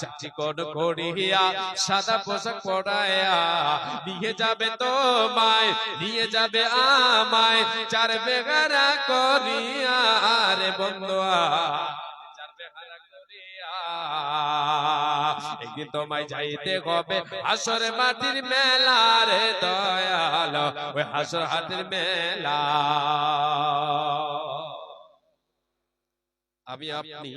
চাচি কোন করিয়া সাদা পোশাক পরায়া, নিয়ে যাবে তোমায়, নিয়ে যাবে আমায়, চার বেগারা করিয়া, রে বন্ধুয়া চার বেগারা করিয়া। একদিন তোমায় যাইতে হবে হাসর মাটির মেলা, রে দয়াল, ওই হাসর হাটের মেলা। আমি আপনি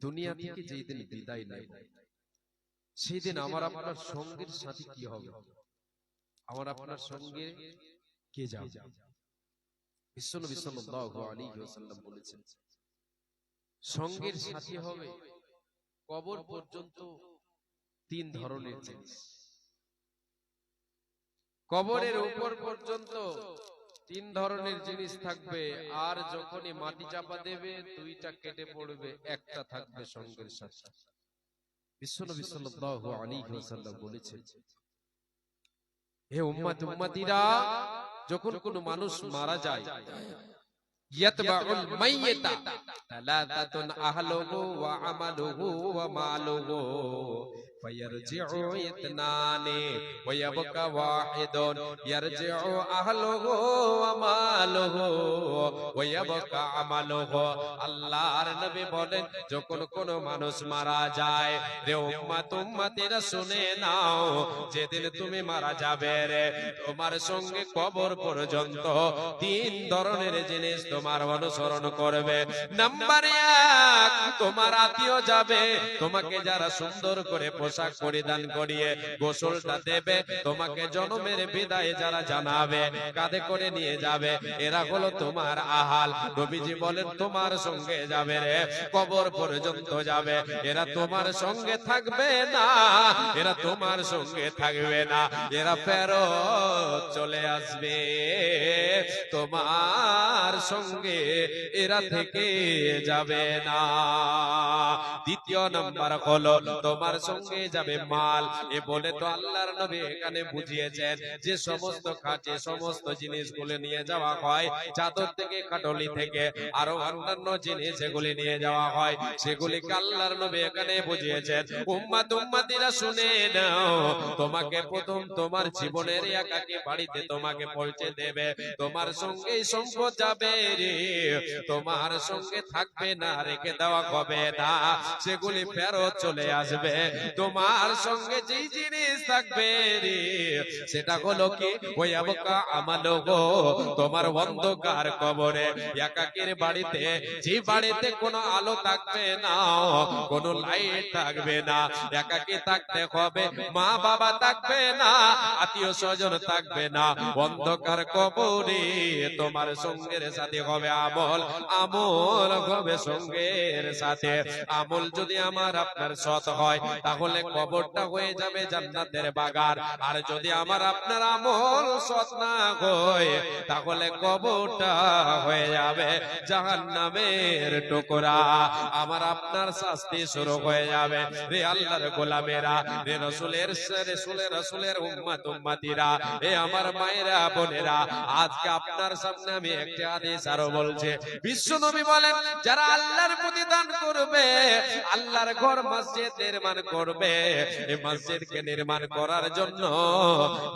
দুনিয়া থেকে যেই দিন বিদায় নেব, সেই দিন আমার আপনার সঙ্গের সাথী কি হবে? আমার আপনার সঙ্গে কে যাবে? বিশ্বনবী সাল্লাল্লাহু আলাইহি ওয়াসাল্লাম বলেছেন, সঙ্গের সাথী হবে কবর পর্যন্ত তিন ধরনের জিনিস। কবরের উপর পর্যন্ত তিন ধরনের জিনিস থাকবে, আর যখনই মাটি চাপা দেবে দুইটা কেটে পড়বে, একটা থাকবে সঙ্গের সাথী। বিশ্বনবী সাল্লাল্লাহু আলাইহি ওয়াসাল্লাম বলেছেন, হে উম্মত উম্মতিরা, যখন কোনো মানুষ মারা যায়, ইয়াতবাউল মাইয়িতা তালাতাতুন আহলুহু ওয়া আমালুহু ওয়া মালুহু ফায়ারজিউ ইতনানি ওয়া ইয়াবকা ওয়াহিদুন ইয়ারজিউ আহলুহু ওয়া মালুহু ওয়া ইয়াবকা আমালুহু। আল্লাহর নবী বলেন, যখন কোন মানুষ মারা যায়, রে উম্মত উম্মতিরা শুনে নাও, যেদিন তুমি মারা যাবে রে, তোমার সঙ্গে কবর পর্যন্ত তিন ধরনের জিনিস তোমার অনুসরণ করবে। নাম্বার এক, তোমার আত্মীয় যাবে, তোমাকে যারা সুন্দর করে পোশাক পরিধান করিয়ে গোসলটা দেবে, তোমাকে জন্মের বিদায় যারা জানাবে, কাঁধে করে নিয়ে যাবে, এরা হলো তোমার আহাল। নবীজি বলেন, তোমার সঙ্গে যাবে রে, কবর পর্যন্ত যাবে, এরা তোমার সঙ্গে থাকবে না, এরা তোমার সঙ্গে থাকবে না, এরা ফেরত চলে আসবে, তোমার সঙ্গে এরা থেকে যাবে না। দ্বিতীয় নাম্বার হলো, তোমার সঙ্গে যাবে মাল। এ বলে তো আল্লাহর নবী এখানে বুঝিয়েছেন যে সমস্ত খাটে সমস্ত জিনিসগুলো নিয়ে যাওয়া হয়, চাদর থেকে, খাটলি থেকে, আরো অন্যান্য জিনিস এগুলি নিয়ে যাওয়া হয়, সেগুলিকে আল্লাহর নবী এখানে বুঝিয়েছেন। উম্মত উম্মতিরা শুনে নাও, তোমাকে প্রথম তোমার জীবনের একাকী বাড়িতে তোমাকে পৌঁছে দেবে, তোমার তোমার সঙ্গেই সম্পদ যাবে রে, তোমার সঙ্গে থাকবে না, রেখে দেওয়া হবে না, সেগুলি ফেরত চলে আসবে। তোমার সঙ্গে যেই জিনিস থাকবে রে, সেটা হলো কি ওই আবকা আমালো গো, তোমার অন্ধকার কবরে একাকীর বাড়িতে, যে বাড়িতে কোনো আলো থাকবে না, কোনো লাইট থাকবে না, একাকী থাকতে হবে, মা বাবা থাকবে না, আত্মীয় স্বজন থাকবে না, অন্ধকার কবরে তোমার সঙ্গের সাথে হবে আমল, আমল হবে সঙ্গের সাথে। আমল যদি আমার আপনার সৎ হয়, তাহলে কবরটা হয়ে যাবে জান্নাতের বাগান। আর যদি আমার আপনার আমল সৎ না হয়, তাহলে কবরটা হয়ে যাবে জাহান্নামের টুকরা। আমার আপনার শাস্তি শুরু হয়ে যাবে। রে আল্লাহর গোলামেরা, রে রসুলের উম্মত উম্মতিরা, এ আমার মায়েরা বোনেরা, আজকে আপনার সামনে আমি একটা হাদিস আরো বলছে। বিশ্ব নবী বলেন, যারা আল্লাহর প্রতি দান করবে, আল্লাহর ঘর মসজিদ নির্মাণ করবে, এই মসজিদকে নির্মাণ করার জন্য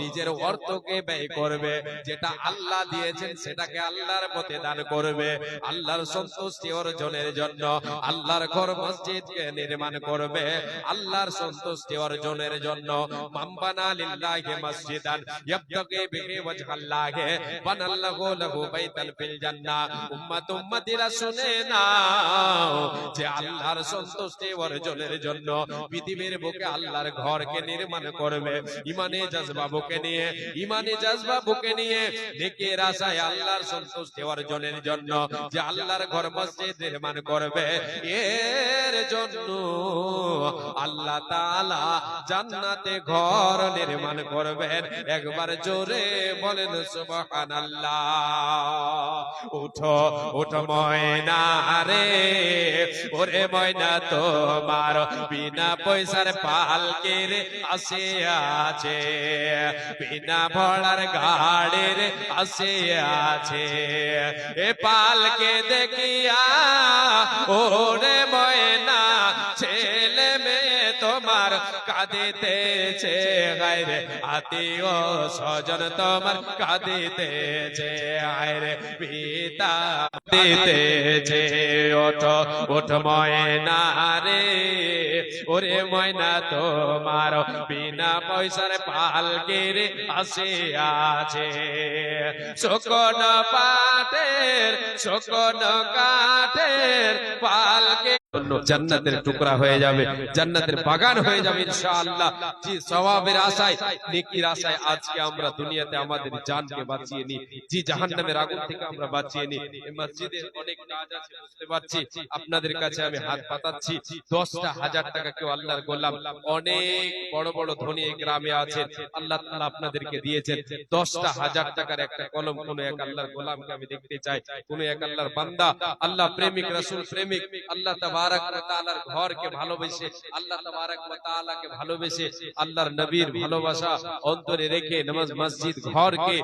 নিজের অর্থকে ব্যয় করবে, যেটা আল্লাহ দিয়েছেন সেটাকে আল্লাহর পথে দান করবে, আল্লাহর সন্তুষ্টি অর্জনের জন্য আল্লাহর ঘর মসজিদকে নির্মাণ করবে, আল্লাহর সন্তুষ্টি অর্জনের জন্য। মাম্বানা লিল্লাহি মসজিদান ইয়াবতাগি বিহি ওয়াজহাল্লাহি বানাল্লাহু লাহু বাইতান ফিল জান্নাহ। উম্মত উম্মতিরা শুনে নাও, যে আল্লাহর সন্তুষ্টি অর্জনের জন্য পৃথিবীর বুকে আল্লাহর ঘরকে নির্মাণ করবে, ইমানে জজবা বুকে নিয়ে, ইমানে জজবা বুকে নিয়ে, নেকের আশায় আল্লাহর সন্তুষ্টি অর্জনের জন্য যে আল্লাহর ঘর মসজিদ নির্মাণ করবে, এর জন্য আল্লাহ তাআলা জান্নাতে ঘর নির্মাণ করবেন। একবার জোরে বলেন সুবহানাল্লাহ। উঠো উঠো ময়না রে, ওরে ময়না তোমার বিনা পয়সার পালকের আসে আছে, বিনা ভড়ার গাড়ির আসে আছে, এ পালকে দেখিয়া ওরে ময়না ছেলে মেয়ে তোমার কাঁদিতেছে, গায়রে আত্মীয় স্বজন তোমার কাঁদিতেছে, আয়রে পিতা দিতেছে। ওঠো ওঠো ময়না রে, ওরে ময়না তোমার বিনা পয়সার পালকের আসে আছে, শোকন পাটের শোকন কাঠের পালকে জান্নাতের টুকরা হয়ে যাবে, জান্নাতের বাগান হয়ে যাবে ইনশাআল্লাহ। জি, সওয়াবের আশায়, নেকির আশায় আজকে আমরা দুনিয়াতে আমাদের জানকে বাঁচিয়ে নি, জি জাহান্নামের আগুন থেকে আমরা বাঁচিয়ে নি। এই মসজিদের অনেক কাজ আছে বুঝতে পারছি, আপনাদের কাছে আমি হাত পাতাচ্ছি। 10,000 টাকা কেউ আল্লাহর গোলাম, অনেক বড় বড় ধনী এই গ্রামে আছেন, আল্লাহ তাআলা আপনাদেরকে দিয়েছেন। 10,000 টাকার একটা কলম কোন এক আল্লাহর গোলামকে আমি দেখতে চাই, কোন এক আল্লাহর বান্দা, আল্লাহ প্রেমিক, রাসূল প্রেমিক, আল্লাহ তাবারক ওয়া তাআলার ঘরকে ভালোবেসে, আল্লাহ তাবারক ওয়া তাআলাকে ভালোবেসে, আল্লাহর নবীর ভালোবাসা অন্তরে রেখে নামাজ মসজিদ ঘরকে,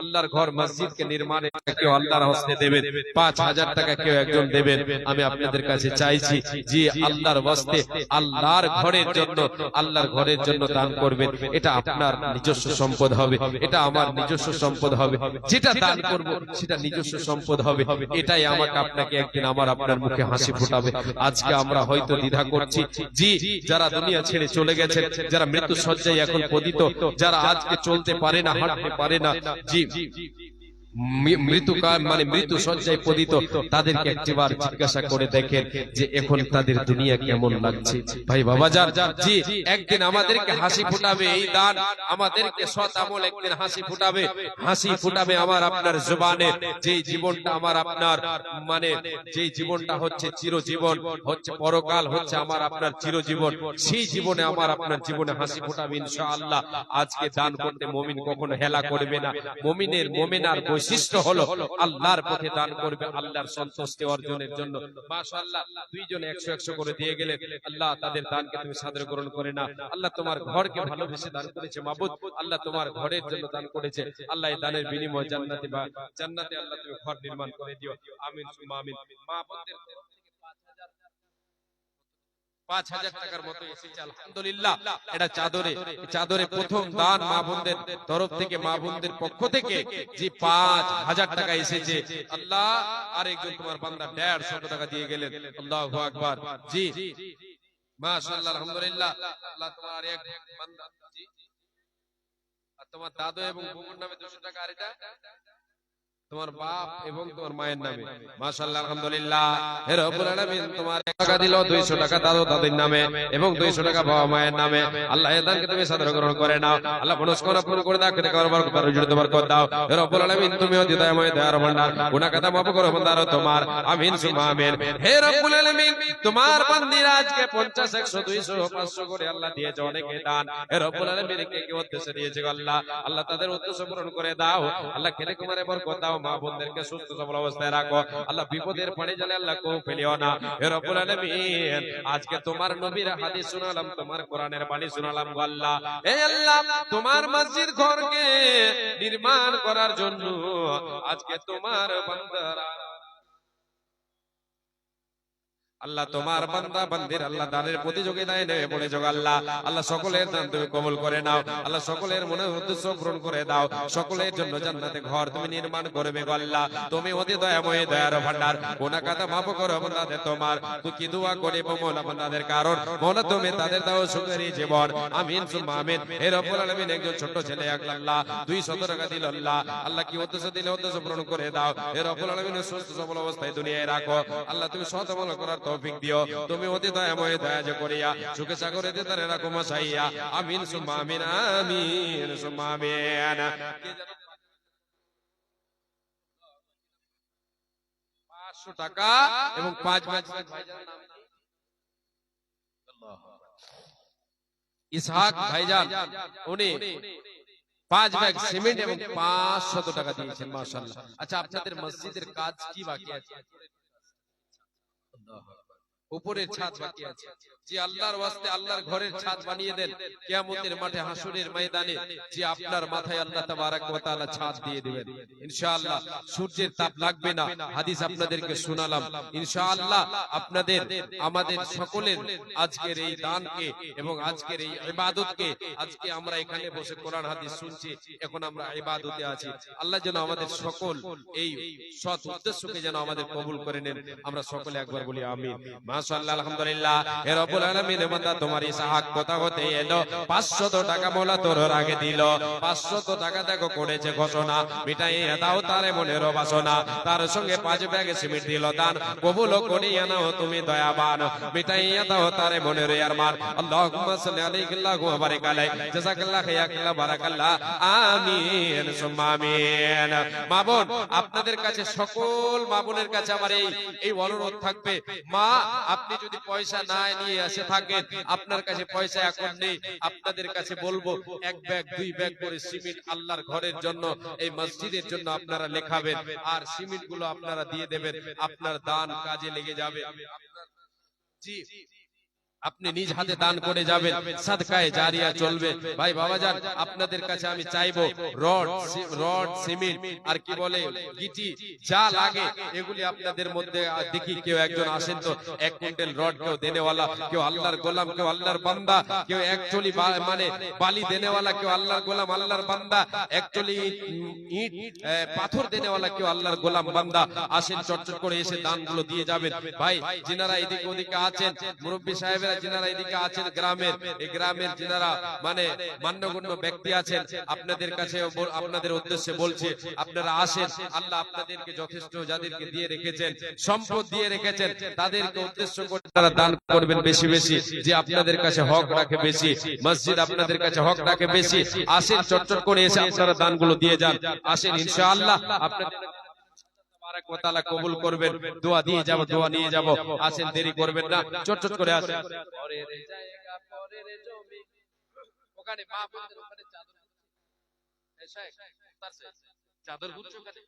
আল্লাহর ঘর মসজিদকে নির্মাণে কেউ আল্লাহর হস্তে দেবেন। 5,000 টাকা কেউ একজন দেবেন, আমি আপনাদের কাছে চাইছি, জি আল্লাহর ওয়াস্তে আল্লাহর ঘরের জন্য, আল্লাহর ঘরের জন্য দান করবেন। এটা আপনার নিজস্ব সম্পদ হবে, এটা আমার নিজস্ব সম্পদ হবে, যেটা দান করব সেটা নিজস্ব সম্পদ হবে। এটাই আমাকে আপনাকে একদিন আমার আপনার মুখে হাসি ফোটাবে। আজকে আমরা হয়তো দ্বিধা করছি, জি যারা দুনিয়া ছেড়ে চলে গেছেন, যারা মৃত্যু শয্যায় এখন পতিত, যারা আজকে চলতে পারে না, হাঁটতে পারে না, জি মৃত্যুকাল মানে মৃত্যু শয্যায় পতিত, তাদেরকে একবার জিজ্ঞাসা করে দেখেন যে এখন তাদের দুনিয়া কেমন লাগছে। ভাই বাবাজান, জি একদিন আমাদেরকে হাসি ফুটাবে এই দান, আমাদেরকে সৎ আমল একদিন হাসি ফুটাবে, হাসি ফুটাবে আমার আপনার জবানে। যেই জীবনটা আমার আপনার মানে যেই জীবনটা হচ্ছে চিরজীবন, হচ্ছে পরকাল, হচ্ছে আমার আপনার চিরজীবন, সেই জীবনে আমার আপনার জীবনে হাসি ফুটাবে ইনশাআল্লাহ। আজকে দান করতে মুমিন কখনো হেলা করবে না। মুমিনের মুমিনার বৈশিষ্ট্য হলো আল্লাহর পথে দান করবে, আল্লাহর সন্তুষ্টি অর্জনের জন্য। মাশাআল্লাহ, দুইজনে 100 করে দিয়ে গেলেন। আল্লাহ তাদের দানকে তুমি সাদরে গ্রহণ করে না। আল্লাহ তোমার ঘরকে ভালোবেসে দান করেছে মাবুদ, আল্লাহ তোমার ঘরের জন্য দান করেছে। আল্লাহ এই দানের বিনিময়ে জান্নাতে বা জান্নাতে আল্লাহ তুমি ঘর নির্মাণ করে দিও। আমিন সুম্মা আমিন। মা বোনদের 5,000 টাকার মতো এসেছে আলহামদুলিল্লাহ। এটা চাদরে, চাদরে প্রথম দান মা বোনদের তরফ থেকে, মা বোনদের পক্ষ থেকে যে 5,000 টাকা এসেছে, আল্লাহ আরেকজন তোমার বান্দা 150 টাকা দিয়ে গেলেন। আল্লাহু আকবার। জি মাশাআল্লাহ আলহামদুলিল্লাহ। আল্লাহ তোমার এক বান্দা, জি, আর তোমার দাদু এবং বুবুর নামে 200 টাকা, আর এটা তোমার বাপ এবং তোমার মায়ের নামে। মাশাআল্লাহ আলহামদুলিল্লাহ। হে রব্বুল আলামিন, তোমার 1 টাকা দিল, 200 টাকা দাদু দাদির নামে এবং 200 টাকা বাবা মায়ের নামে। আল্লাহ এই দানকে তুমি সাদরে গ্রহণ করে নাও। আল্লাহ মনস্কামনা পূরণ করে দাও, খেতে খাওয়ার বরকত দাও, রুজিতে বরকত দাও। হে রব্বুল আলামিন, তুমি অতি দয়াময়, দয়ার ভান্ডার, গুনাহ খাতা মাফ করো বান্দার তোমার। আমিন সুম্মা আমিন। হে রব্বুল আলামিন, তোমার বান্দিরা আজকে 50, 100, 200, 500 করে আল্লাহ দিয়েছে অনেকে দান। হে রব্বুল আলামিন, কে কে উদ্দেশ্যে দিয়েছে আল্লাহ, আল্লাহ তাদের উদ্দেশ্য পূরণ করে দাও। আল্লাহ খেতে কুমারে বরকত দাও, মা বোনদেরকে সুস্থ সবল অবস্থায় রাখো। আল্লাহ বিপদের পানি জালে আল্লাহ কেউ ফেলিও না। হে রব্বুল আলামিন, আজকে তোমার নবীর হাদিস শোনালাম, তোমার কোরআনের বাণী শোনালাম গো আল্লাহ। হে আল্লাহ, তোমার মসজিদ ঘরকে নির্মাণ করার জন্য আজকে তোমার বান্দারা, আল্লাহ তোমার বান্দা বান্দির আল্লাহ দানের প্রতিযোগিতায় নেমে পড়েছো আল্লাহ। আল্লাহ সকলের দান তুমি কবুল করে নাও। আল্লাহ সকলের মনের উদ্দেশ্য পূরণ করে দাও। সকলের জন্য জান্নাতে ঘর তুমি নির্মাণ করবে গো আল্লাহ। তুমি অতি দয়াময়, দয়ার ভান্ডার, গুনাহ খাতা মাফ করো বান্দাদের তোমার। তুই কি দোয়া করিব মোলা বান্দাদের, কারণ মোলা তুমি তাদের দাও সুখেরই জীবন। আমিন সুম্মা আমিন। হে রব্বুল আলামিন, একজন ছোট ছেলে আল্লাহ 200 টাকা দিল আল্লাহ। আল্লাহ কি উদ্দেশ্য দিলে উদ্দেশ্য পূরণ করে দাও। হে রব্বুল আলামিন, সুস্থ সবল অবস্থায় দুনিয়ায় রাখো আল্লাহ। তুমি সৎ আমল করার তৌফিক দিও। তুমি অতি দয়াময়, দয়া যে করিয়া সুখে সাগরে তারে রাখো মাসাইয়া। আমিন সুম্মা আমিন। আমিন সুম্মা আমিন। 500 টাকা এবং 5 ভাইজানের নাম কি? ইসহাক ভাইজান, উনি 5 ব্যাগ সিমেন্ট এবং 500 টাকা দিয়েছেন। মাশাআল্লাহ। আচ্ছা, আপনাদের মসজিদের কাজ কি বাকি আছে? উপরের ছাদ বাকি আছে। যে আল্লাহর ওয়াস্তে আল্লাহর ঘরের ছাদ বানিয়ে দেন, কিয়ামতের মাঠে হাসরের ময়দানে যে আপনার মাথায় আল্লাহ তাবারক ওয়া তাআলা ছাদ দিয়ে দিবেন ইনশাআল্লাহ। সূর্যের তাপ লাগবে না। হাদিস আপনাদেরকে শোনালাম ইনশাআল্লাহ। আপনাদের আমাদের সকলের আজকের এই দানকে এবং আজকের এই ইবাদতকে, আজকে আমরা এখানে বসে কোরআন হাদিস শুনছি, এখন আমরা ইবাদতে আছি। আল্লাহ যেন আমাদের সকল এই সৎ উদ্দেশ্যকে যেন আমাদের কবুল করে নেন। আমরা সকলে একবার বলি আমিন। মাশাআল্লাহ আলহামদুলিল্লাহ। হে রব্বুল আলামিন, বান্দা তোমার ইসহাক কোথা হতে এলো, 500 টাকা মোলা তোর আগে দিল। 500 টাকা দেখো করেছে ঘোষণা, মিটাই দাও তার মনের বাসনা। তার সঙ্গে 5 ব্যাগ সিমেন্ট দিল দান, কবুল করিয়া নাও তুমি দয়াবান। মিটাই দাও তার মনের আরমান। আল্লাহুম্মা সাল্লি আলাইহি ওয়া বারিক আলাইহি, জাযাকাল্লাহু খাইরাল্লাহ, বারাকাল্লাহ। আমিন সুম্মা আমিন। মা বোন, আপনাদের কাছে, সকল মা বোনের কাছে আমার এই অনুরোধ থাকবে, মা আপনি যদি পয়সা না নিয়ে এসে থাকেন, আপনার কাছে পয়সা এখন নেই, আপনাদের কাছে বলবো 1 ব্যাগ 2 ব্যাগ করে সিমেন্ট আল্লাহর ঘরের জন্য, এই মসজিদের জন্য আপনারা লেখাবেন, আর সিমেন্ট গুলো আপনারা দিয়ে দেবেন। আপনার দান কাজে লেগে যাবে। জি, আপনি নিজ হাতে দান করে যাবেন, সাদকায়ে জারিয়া চলবে। ভাই বাবাজান, আপনাদের কাছে আমি চাইবো রড সিমেন্ট আর কি বলে গিটি যা লাগে এগুলি আপনাদের মধ্যে দেখি কেউ একজন আসেন তো 1 কুইন্টাল রড কেউ দেনেওয়ালা, কেউ আল্লাহর গোলাম, কেউ আল্লাহর বান্দা, কেউ একচুয়ালি মানে বালি দেনেওয়ালা, কেউ আল্লাহর গোলাম আল্লাহর বান্দা, একচুয়ালি ইট পাথর দেনেওয়ালা, কেউ আল্লাহর গোলাম বান্দা। আসেন চটচট করে এসে দানগুলো দিয়ে যাবেন। ভাই যিনারা এদিকে ওদিকে আছেন, মুরব্বী সাহেবেরা যিনারা এদিকে আছেন, গ্রামের এই গ্রামের যিনারা মানে মান্যগণ্য ব্যক্তি আছেন, আপনাদের কাছে আপনাদের উদ্দেশ্যে বলছি, আপনারা আসেন। আল্লাহ আপনাদেরকে যথেষ্ট যাদেরকে দিয়ে রেখেছেন, সম্পদ দিয়ে রেখেছেন, তাদেরকে উদ্দেশ্য করে তারা দান করবেন বেশি বেশি, যে আপনাদের কাছে হক রাখে বেশি, মসজিদ আপনাদের কাছে হক রাখে বেশি। আসেন চটচট করে এসে আপনারা দানগুলো দিয়ে যান। আসেন ইনশাআল্লাহ আপনাদের তাবারক ওয়া তাআলা কবুল করবেন। দোয়া দিয়ে যাব, দোয়া নিয়ে যাব। আসেন, দেরি করবেন না, চটচট করে আসেন। পরের জায়গা পরের জমি, ওখানে মা বোনদের ওখানে চাদর, চাদর ঘুরছে ওখানে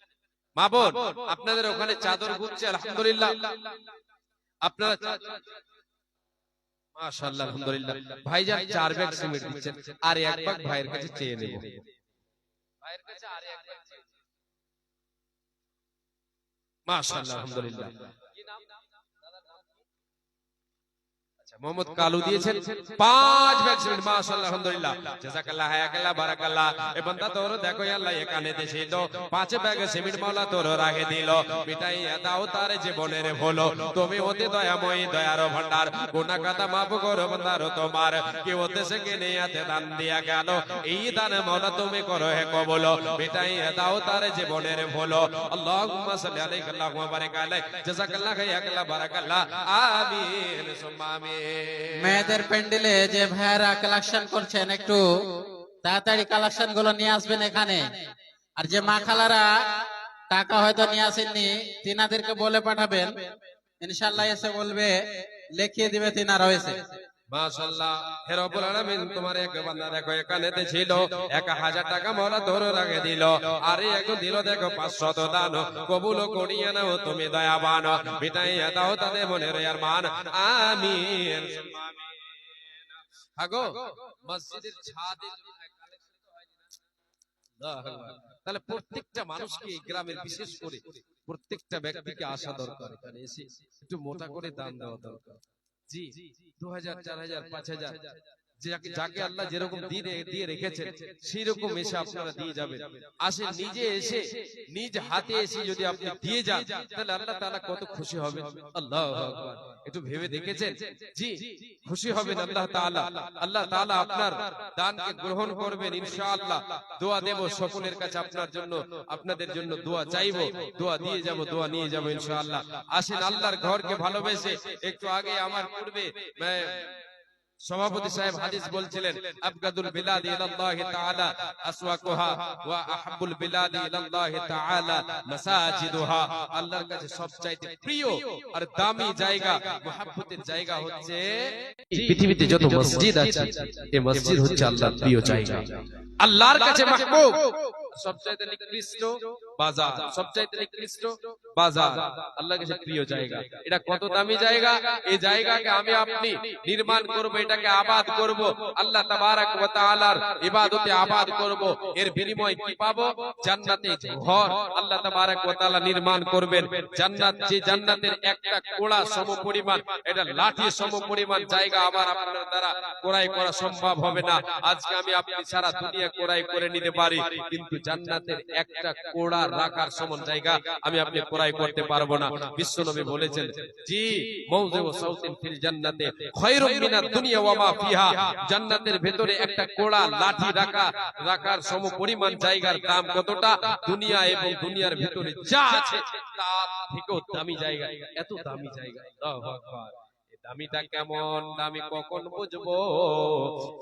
মা বোন, আপনাদের ওখানে চাদর ঘুরছে আলহামদুলিল্লাহ। আপনারা মাশাআল্লাহ আলহামদুলিল্লাহ। ভাইজান 4 ব্যাগ সিমেন্ট দিচ্ছেন, আর 1 ব্যাগ ভাইয়ের কাছে চেয়ে নেব। ভাইয়ের কাছে আর 1 ব্যাগ চেয়ে, মাশাআল্লাহ আলহামদুলিল্লাহ। কি নাম দাদার নাম? মোহাম্মদ কালু দিয়েছেন 5 ব্যাগ সিমেন্ট মাশাআল্লাহ আলহামদুলিল্লাহ জাযাকাল্লাহ হায়াকাল্লাহ বারাকাল্লাহ। এ বান্দা তোর দেখো আল্লাহ এখানে দেশে তো 5 ব্যাগ সিমেন্ট মাওলা তোর রাখে দিল, মিটাই দাও তার জীবনের ভুলো, তুমি অতি দয়াময় দয়ার ভান্ডার, গুনাহ কাদা মাফ করো বান্দার তোমার, কি হতে সে কে নিয়াতে দান দিয়া গেল, এই দান মাওলা তুমি করো হে কবুল, মিটাই দাও তার জীবনের ভুলো। আল্লাহুম্মা সাল্লি আলাইহি আল্লাহুম্মা বারিক আলাইহি জাযাকাল্লাহ হায়াকাল্লাহ বারাকাল্লাহ আমিন সুম্মা আমিন। মেয়েদের প্যান্ডেলে যে ভাইয়ারা কালেকশন করছেন একটু তাড়াতাড়ি কালেকশন গুলো নিয়ে আসবেন এখানে। আর যে মা খালারা টাকা হয়তো নিয়ে আসেননি তিনাদেরকে বলে পাঠাবেন, ইনশাআল্লাহ এসে বলবে লিখিয়ে দিবে তিনারা এসে। মাশাআল্লাহ হে রব্বুল আলামিন, তোমার এক বান্দা দেখো এখানেতে ছিল 1000 টাকা মাওলা তোর রাখে দিল, আর এক দিল দেখো 500 দান, কবুল করিয়া নাও তুমি দয়াবান, মিটাইয়া দাও তাদের মনের আরমান আমিন সুম্মা আমিন। আগো মসজিদের ছাদে তাহলে প্রত্যেকটা মানুষকে গ্রামের বিশেষ করে প্রত্যেকটা ব্যক্তিকে আসা দরকার, এখানে এসে একটু মোটা করে দান দেওয়া দরকার। জি 2000 4000 5000 যাকে আল্লাহ যেরকম দিয়ে রেখেছেন সেই রকম এসে আপনারা দিয়ে যাবেন। আসেন নিজে এসে নিজ হাতে এসে যদি আপনি দিয়ে যান তাহলে আল্লাহ তাআলা কত খুশি হবেন। আল্লাহু আকবার, একটু ভেবে দেখেছেন? জি খুশি হবেন আল্লাহ তাআলা। আল্লাহ তাআলা আপনার দানকে গ্রহণ করবেন ইনশাআল্লাহ। দোয়া দেব সকলের কাছে, আপনার জন্য আপনাদের জন্য দোয়া চাইবো, দোয়া দিয়ে যাব, দোয়া নিয়ে যাব ইনশাআল্লাহ। আসেন আল্লাহর ঘরকে ভালোবেসে, একটু আগে আমার পূর্বে সভাপতি সাহেব হাদিস বলছিলেন, আবগাদুল বিলাদি ইলাল্লাহি তাআলা আসওয়াকুহা ওয়া আহাব্বুল বিলাদি ইলাল্লাহি তাআলা মাসাজিদুহা। আল্লাহর কাছে সবচাইতে প্রিয় আর দামি জায়গা, মুহাব্বতের জায়গা হচ্ছে পৃথিবীতে যত মসজিদ আছে এই মসজিদ হচ্ছে আল্লাহর প্রিয় জায়গা, আল্লাহর কাছে মাহবুব। সবচাইতে নিকৃষ্ট বাজার, সবচাইতে নিকৃষ্ট বাজার আল্লাহর কাছে প্রিয় জায়গা। এটা কত দামি জায়গা, এই জায়গাকে আমি আপনি নির্মাণ করব, এটাকে আবাদ করব, আল্লাহ তাবারাক ওয়া তাআলার ইবাদতে আবাদ করব। এর বিনিময়ে কি পাবো? জান্নাতে ঘর আল্লাহ তাবারাক ওয়া তাআলা নির্মাণ করবেন। জান্নাত, যে জান্নাতের একটা কোড়া সমপরিমাণ, এটা লাঠি সমপরিমাণ জায়গা আমার আপনার দ্বারা ক্রয় করা সম্ভব হবে না। আজকে আমি আপনি সারা দুনিয়া ক্রয় করে নিতে পারি, কিন্তু জান্নাতের একটা কোড়া রাখার সমান জায়গা আমি আপনি ক্রয় করতে পারবো না। বিশ্বনবী বলেছেন, জি মাওযিউ সাউতিন ফিল জান্নাতে খায়রুম মিনাদ দুনিয়া ওয়া মা ফিহা। জান্নাতের ভেতরে একটা কোড়া লাঠি রাখার সমপরিমাণ জায়গার দাম কতটা? দুনিয়া এবং দুনিয়ার ভেতরে যা আছে তার থেকেও দামি জায়গা, এত দামি জায়গা। আল্লাহু আকবার। দামিটা কেমন, দামি কখন বুঝবো?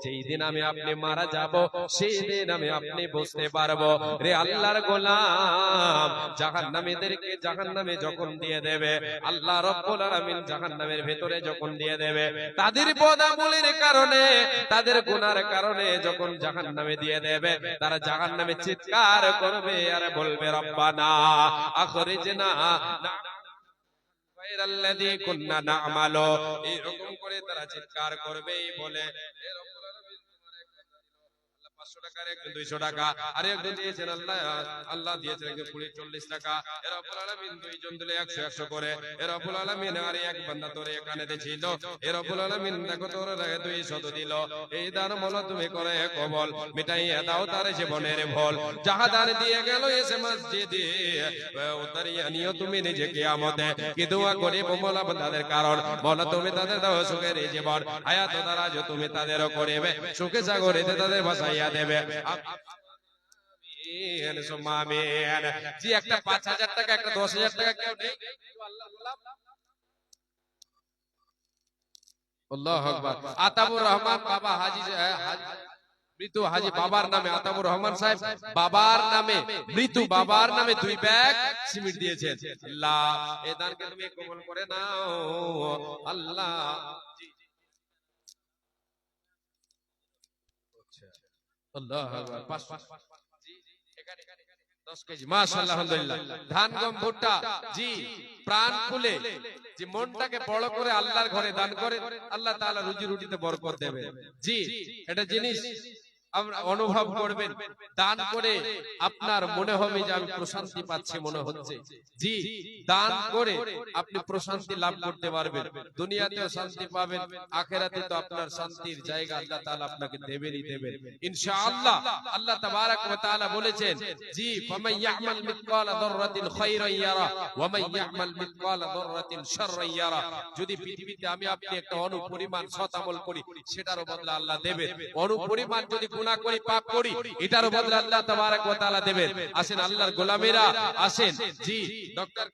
যেই দিন আমি আপনি মারা যাব, সেই দিন আমি আপনি বুঝতে পারবো। রে আল্লাহর গোলাম, জাহান্নামীদেরকে জাহান্নামে যখন দিয়ে দেবে, আল্লাহ রাব্বুল আলামিন জাহান্নামের ভেতরে যখন দিয়ে দেবে, তাদের বদামলের কারণে, তাদের গুনার কারণে যখন জাহান্নামে দিয়ে দেবে, তারা জাহান্নামে চিৎকার করবে আর বলবে, রব্বানা আখরিজনা এরকম করে তারা চিৎকার করবে, বলে 500 টাকার একজন 200 টাকা, আর একজন দিয়েছেন আল্লাহ দিয়েছেন একজন 40 টাকা, এ রব্বুল আলামিন দুইজন দিলে 100 100 করে। এ রব্বুল আলামিন আর এক বান্দা তোরে এখানে ছিল, এ রব্বুল আলামিন দেখো তোর 200 দিল। এই দান মল তুমি করে কবল, মিটাইয়া দাও তার জীবনের ভুল। যাহা দান দিয়ে গেল এসে মসজিদে, উতারিয়া নিও তুমি নিজে কিয়ামতে। কি দোয়া করি মোলা বান্দাদের কারণ, মোলা তুমি তাদের দাও সুখের জীবন, হায়াত দারাজ তুমি তাদের করিবে, সুখে সাগরেতে তাদের ভাসাইয়া দেবে। জি একটা 5000 টাকা, একটা 10000 টাকা কেউ নেই? আল্লাহু আকবার। আতাবুর রহমান বাবা হাজী, মৃত্যু হাজী বাবার নামে, আতাবুর রহমান সাহেব বাবার নামে, মৃত্যু বাবার নামে 2 ব্যাগ সিমেন্ট দিয়েছেন। আল্লাহ এই দানকে তুমি কবুল করে নাও আল্লাহ। আল্লাহু আকবার। 10 কেজি মাশাআল্লাহ আলহামদুলিল্লাহ। ধান গম ভুট্টা, জি প্রাণ খুলে যে মনটাকে বড় করে আল্লাহর ঘরে দান করে, আল্লাহ তাআলা রুজি রুটিতে বরকত দেবে। জি এটা জিনিস আমরা অনুভব করবেন, দান করে আপনার মনে হবে যে আমি প্রশান্তি পাচ্ছি মনে হচ্ছে। জি, দান করে আপনি প্রশান্তি লাভ করতে পারবেন, দুনিয়াতেও শান্তি পাবেন, আখিরাতে তো আপনার শান্তির জায়গা আল্লাহ তাআলা আপনাকে দেবেনই দেবেন ইনশাআল্লাহ। আল্লাহ তাবারক ওয়া তাআলা বলেছেন, জি, ফামান ইয়ামাল মিসকালা যাররাতিন খায়রান ইয়ারা ওয়া মান ইয়ামাল মিসকালা যাররাতিন শাররান ইয়ারা। যদি পৃথিবীতে আমি আপনি একটা অনুপরিমাণ সৎ আমল করি, সেটারও বদলা আল্লাহ দেবেন। অনুপরিমাণ যদি গুনাহ করি, পাপ করি, এটারও বদলা আল্লাহ তাবারক ওয়া তাআলা দেবেন। আসেন আল্লাহর গোলামেরা, আসেন। জি, ডক্টর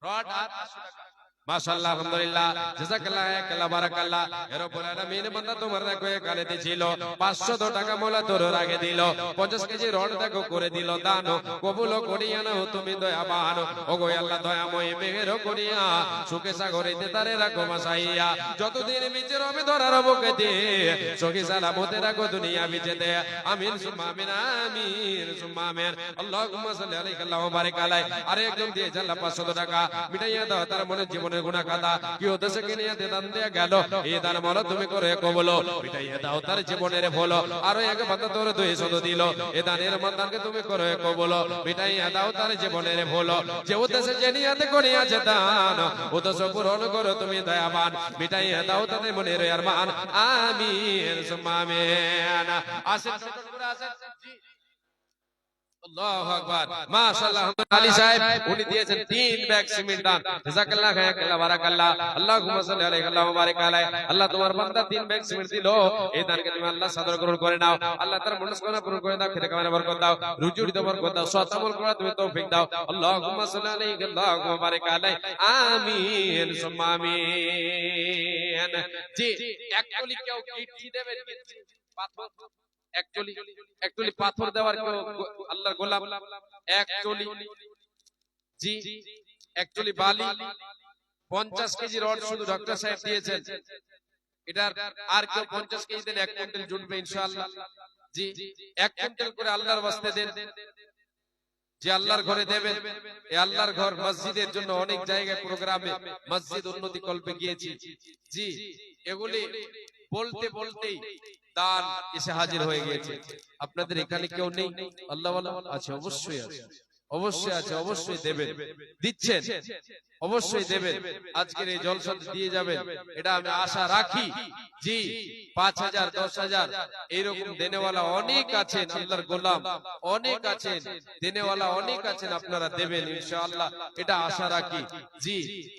রড আর 500 টাকা, মাশাআল্লাহ, আলহামদুলিল্লাহ, জাযাকাল্লাহ, আল্লাহ বারাকাল্লাহ। এর উপর আমিন বান্দা তোমার দেখো এখানে ছিল 500 টাকা মোলা তোর আগে দিল, 50 কেজি রড দেখো করে দিল দান, কবুল করিয়া নাও তুমি দয়াবান। ওগো আল্লাহ দয়াময় মেহের করিয়া সুখে সাগরেতে তারে রাখো মাসাইয়া, যতদিন বেঁচে রবে ধরার বুকে দিয়ে সখী সালামতে রাখো দুনিয়া বিজেতে। আমিন সুম্মা আমিন, আমিন সুম্মা আমিন। আল্লাহুম্মা সাল্লি আলাইহি ওয়া বারিক আলাইহি। আরে একজন দিয়েছে আল্লাহ 500 টাকা, মিটাইয়া দাও তার মনে জীবনের গুনাহ কাদা, কি উদ্দেশ্যে কিনিয়া দান দেয়া গেল, এই দান মালা তুমি করে কবুল, মিটাইয়া দাও তার জীবনের ভুল। আরো এক বান্দা তোর 200 দিল, এই দানের মানদানকে তুমি করে কবুল, মিটাইয়া দাও তার জীবনের ভুল। যে উদ্দেশ্যে যে নিয়তে করিয়াছে দান, উদ্দেশ্য পূরণ করো তুমি দয়াবান, মিটাইয়া দাও তার মনের আরমান। আমিন সুম্মা আমিন। আসেন আসেন। আল্লাহু আকবার, মাশাআল্লাহ। আলী সাহেব উনি দিয়েছেন 3 ব্যাগ সিমেন্ট দান, জাযাকাল্লাহ খায়রাল্লাহ বারাকাল্লাহ। আল্লাহুম্মা সাল্লি আলাইহি ওয়া বারিক আলাইহি। আল্লাহ তোমার বান্দা 3 ব্যাগ সিমেন্ট দিল, এই দানকে তুমি আল্লাহ সাদর গ্রহণ করে নাও। আল্লাহ তার মনস্কামনা পূরণ করে দাও, খেতে খাওয়ার বরকত দাও, রুজি রুটিতে বরকত দাও, সৎ আমল করার তুমি তৌফিক দাও। আল্লাহুম্মা সাল্লি আলাইহি ওয়া বারিক আলাইহি। আমিন সুম্মা আমিন। জি, একচুয়ালি কেউ কি দেবেন, পাথর একচুয়ালি পাথর দেওয়ার কেউ আল্লাহর গোলাম, একচুয়ালি জি, একচুয়ালি বালি 50 কেজি রড শুধু ডক্টর সাহেব দিয়েছেন, এটার আর কেউ 50 কেজি দেন 1 কুইন্টাল জুটবে ইনশাআল্লাহ। জি, 1 কুইন্টাল করে আল্লাহর ওয়াস্তে দেন, যে আল্লাহর ঘরে দেবেন। এই আল্লাহর ঘর মসজিদের জন্য অনেক জায়গায় প্রোগ্রামে মসজিদ উন্নতি কল্পে গিয়েছি। জি, এগুলি বলতে বলতেই দান এসে হাজির হয়ে গিয়েছে। আপনাদের এখানে কেউ নেই আল্লাহ ওয়ালা? আছে, অবশ্যই আছে, অবশ্যই আছে, অবশ্যই দেবেন, দিচ্ছেন, অবশ্যই দেবেন। আজকের এই জলসা দিয়ে যাবেন, এটা আমি আশা রাখি। জি, 5000 10,000 এইরকম দেনেওয়ালা অনেক আছেন, আল্লাহর গোলাম অনেক আছেন, দেনেওয়ালা অনেক আছেন, আপনারা দেবেন ইনশাআল্লাহ, এটা আশা রাখি। জি,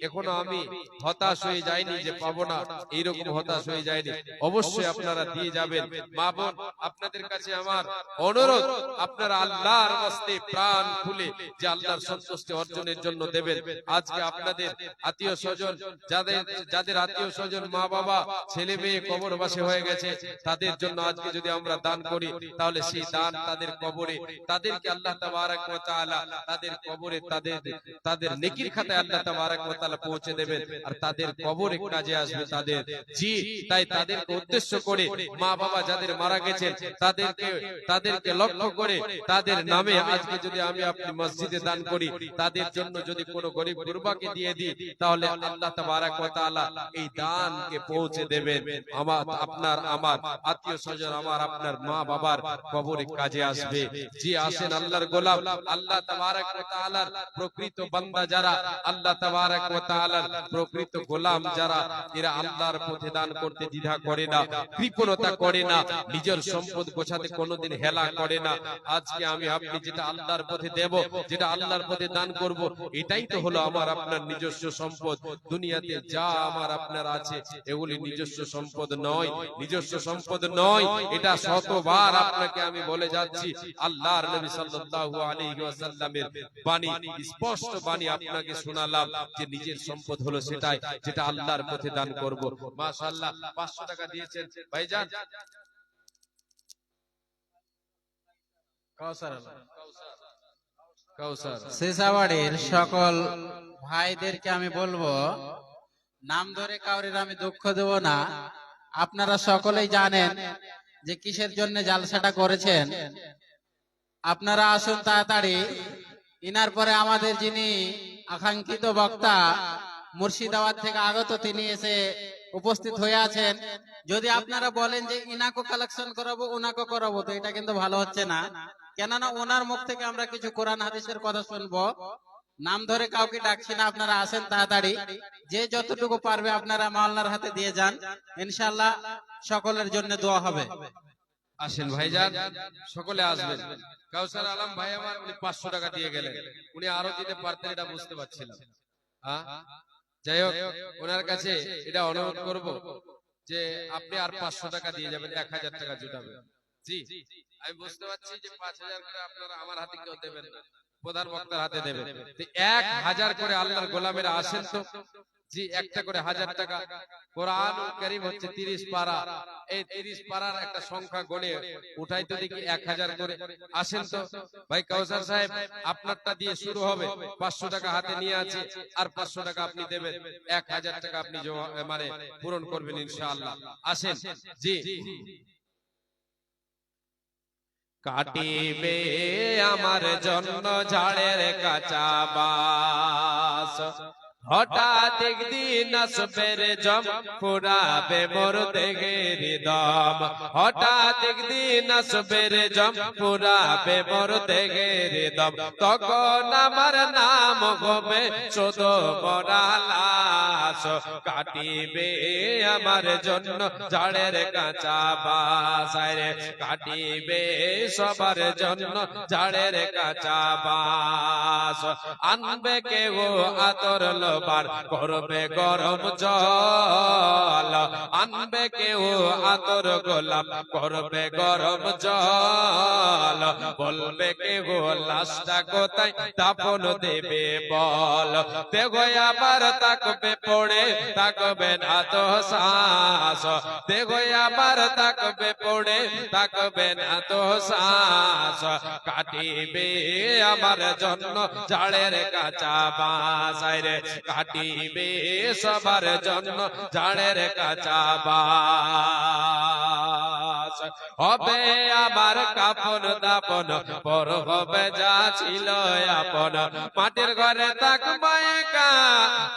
এখনো আমি হতাশ হয়ে যাইনি যে পাবো না, এইরকম হতাশ হয়ে যায়নি, অবশ্যই আপনারা দিয়ে যাবেন। মা বোন, আপনাদের কাছে আমার অনুরোধ, আপনারা আল্লাহর ওয়াস্তে প্রাণ খুলে যে আল্লাহর সন্তুষ্টি অর্জনের জন্য দেবেন। আজকে আপনাদের আত্মীয় স্বজন, যাদের আত্মীয় স্বজন মা বাবা ছেলে মেয়ে কবরবাসী হয়ে গেছে, তাদের জন্য আজকে যদি আমরা দান করি, তাহলে সেই দান তাদের কবরে, তাদেরকে আল্লাহ তাবারক ওয়া তাআলা তাদের কবরে তাদের নেকির খাতায় আল্লাহ তাবারক ওয়া তাআলা পৌঁছে দেবেন, আর তাদের কবরে কাজে আসবে তাদের। জি, তাই তাদেরকে উদ্দেশ্য করে, মা বাবা যাদের মারা গেছেন তাদেরকে লক্ষ্য করে, তাদের নামে আজকে যদি আমি আপনি মসজিদে দান করি, তাদের জন্য যদি কোনো গরিব গুরবাকে দিয়ে দিই, তাহলে আল্লাহ তাবারক ওয়া তাআলা এই দানকে পৌঁছে দেবেন আপনার আমার আত্মীয় স্বজন, আমার আপনার মা বাবার কবরে কাজে আসবে। জি, আসেন আল্লাহর গোলাম, আল্লাহ তাবারক ওয়া তাআলার প্রকৃত বান্দা যারা, আল্লাহ তাবারক ওয়া তাআলার প্রকৃত গোলাম যারা, এরা আল্লাহর পথে দান করতে দ্বিধা করে না, কৃপণতা করে না, নিজের সম্পদ গোছাতে কোনোদিন হেলা করে না। আজকে আমি আপনি যেটা আল্লাহর পথে দেব, যেটা আল্লাহর পথে দান করব, এটাই তো হলো আমার আপনার নিজস্ব সম্পদ। দুনিয়াতে যা আমার আপনার আছে, এগুলি নিজস্ব সম্পদ নয়, নিজস্ব সম্পদ নয়। এটা শতবার আপনাকে আমি বলে যাচ্ছি, আল্লাহর নবী সাল্লাল্লাহু আলাইহি ওয়াসাল্লামের বাণী, স্পষ্ট বাণী আপনাকে শোনালাম, যে নিজের সম্পদ হলো সেটাই যেটা আল্লাহর পথে দান করব। মাশাআল্লাহ, 500 টাকা দিয়েছেন ভাইজান। শেষাবাড়ির সকল ভাইদেরকে আমি বলবো, নাম ধরে কাউরির আমি দুঃখ দেব না, আপনারা সকলেই জানেন যে কিসের জন্য জালসাটা করেছেন। আপনারা আসুন তাড়াতাড়ি। ইনার পরে আমাদের যিনি আকাঙ্ক্ষিত বক্তা মুর্শিদাবাদ থেকে আগত, তিনি এসে উপস্থিত হয়ে আছেন, যদি আপনারা বলেন যে ইনাকো কালেকশন করাবো ওনাকো করাবো, তো এটা কিন্তু ভালো হচ্ছে না। কেননা ওনার মুখ থেকে আমরা কিছু কোরআন হাদিসের কথা শুনবো। নাম ধরে কাউকে ডাকছি না, আপনারা আসেন তাড়াতাড়ি। যে যতটুকু পারবে আপনারা মাওলানার হাতে দিয়ে যান, ইনশাআল্লাহ সকলের জন্য দোয়া হবে। আসেন ভাইজান, সকলে আসবেন। কাউসার আলম ভাই আমার, উনি 500 টাকা দিয়ে গেলেন। উনি আরো দিতে পারতেন, এটা বুঝতে পারছিলাম। যাই হোক, ওনার কাছে এটা অনুরোধ করব যে আপনি আর 500 টাকা দিয়ে যাবেন, 1000 টাকা জুটাবেন। জি, আমি বুঝতে পারছি যে 5000 করে আপনারা আমার হাতে কেউ দেবেন না, প্রধান বক্তার হাতে দেবেন। 1000 করে আল্লাহর গোলামেরা আসেন তো। জি, একটা করে 1000 টাকা। কোরআনুল কারীম হচ্ছে 30 পারা। এই 30 পারার একটা সংখ্যা গণে উঠাই তো দেখি 1000 করে। আসেন তো ভাই কাউসার সাহেব, আপনারটা দিয়ে শুরু হবে। 500 টাকা হাতে নিয়ে আছে, আর 500 টাকা আপনি দেবেন। 1000 টাকা আপনি মানে পূরণ করবেন ইনশাআল্লাহ। আসেন। জি, কাটিবে আমার জন্য ঝাড়ের কাঁচা বাস, হঠাৎ একদিন আসবের জম পুরাবে মোর দেহের দম। হঠাৎ একদিন আসবের জম পুরাবে মোর দেহের দম। তখন আমার নাম হবে শুধু মরা লাশ। কাটিবে আমার জন্য ঝাড়ের কাঁচা বাস, রে কাটিবে সবার জন্য ঝাড়ের কাঁচা বাস। আনবে কেউ আতর বার করবে গরম জল, আনবে কেউ আতর গোলাপ করবে গরম জল। বলবে কেউ লাশটা কোথায় দাফন দেবে বল। দেখো আবার তাকবে পড়ে, তাকবে না তো শ্বাস। দেখো আবার তাকবে পড়ে, তাকবে না তো শ্বাস। কাটিবে আমার জন্য ঝাড়ের কাঁচা বাস, রে কাটিবে সবার জন্য ঝাড়ের কাঁচা বাস। হবে আবার কাফন দাপন, পর হবে যা ছিল আপন। মাটির ঘরে থাকবো একা,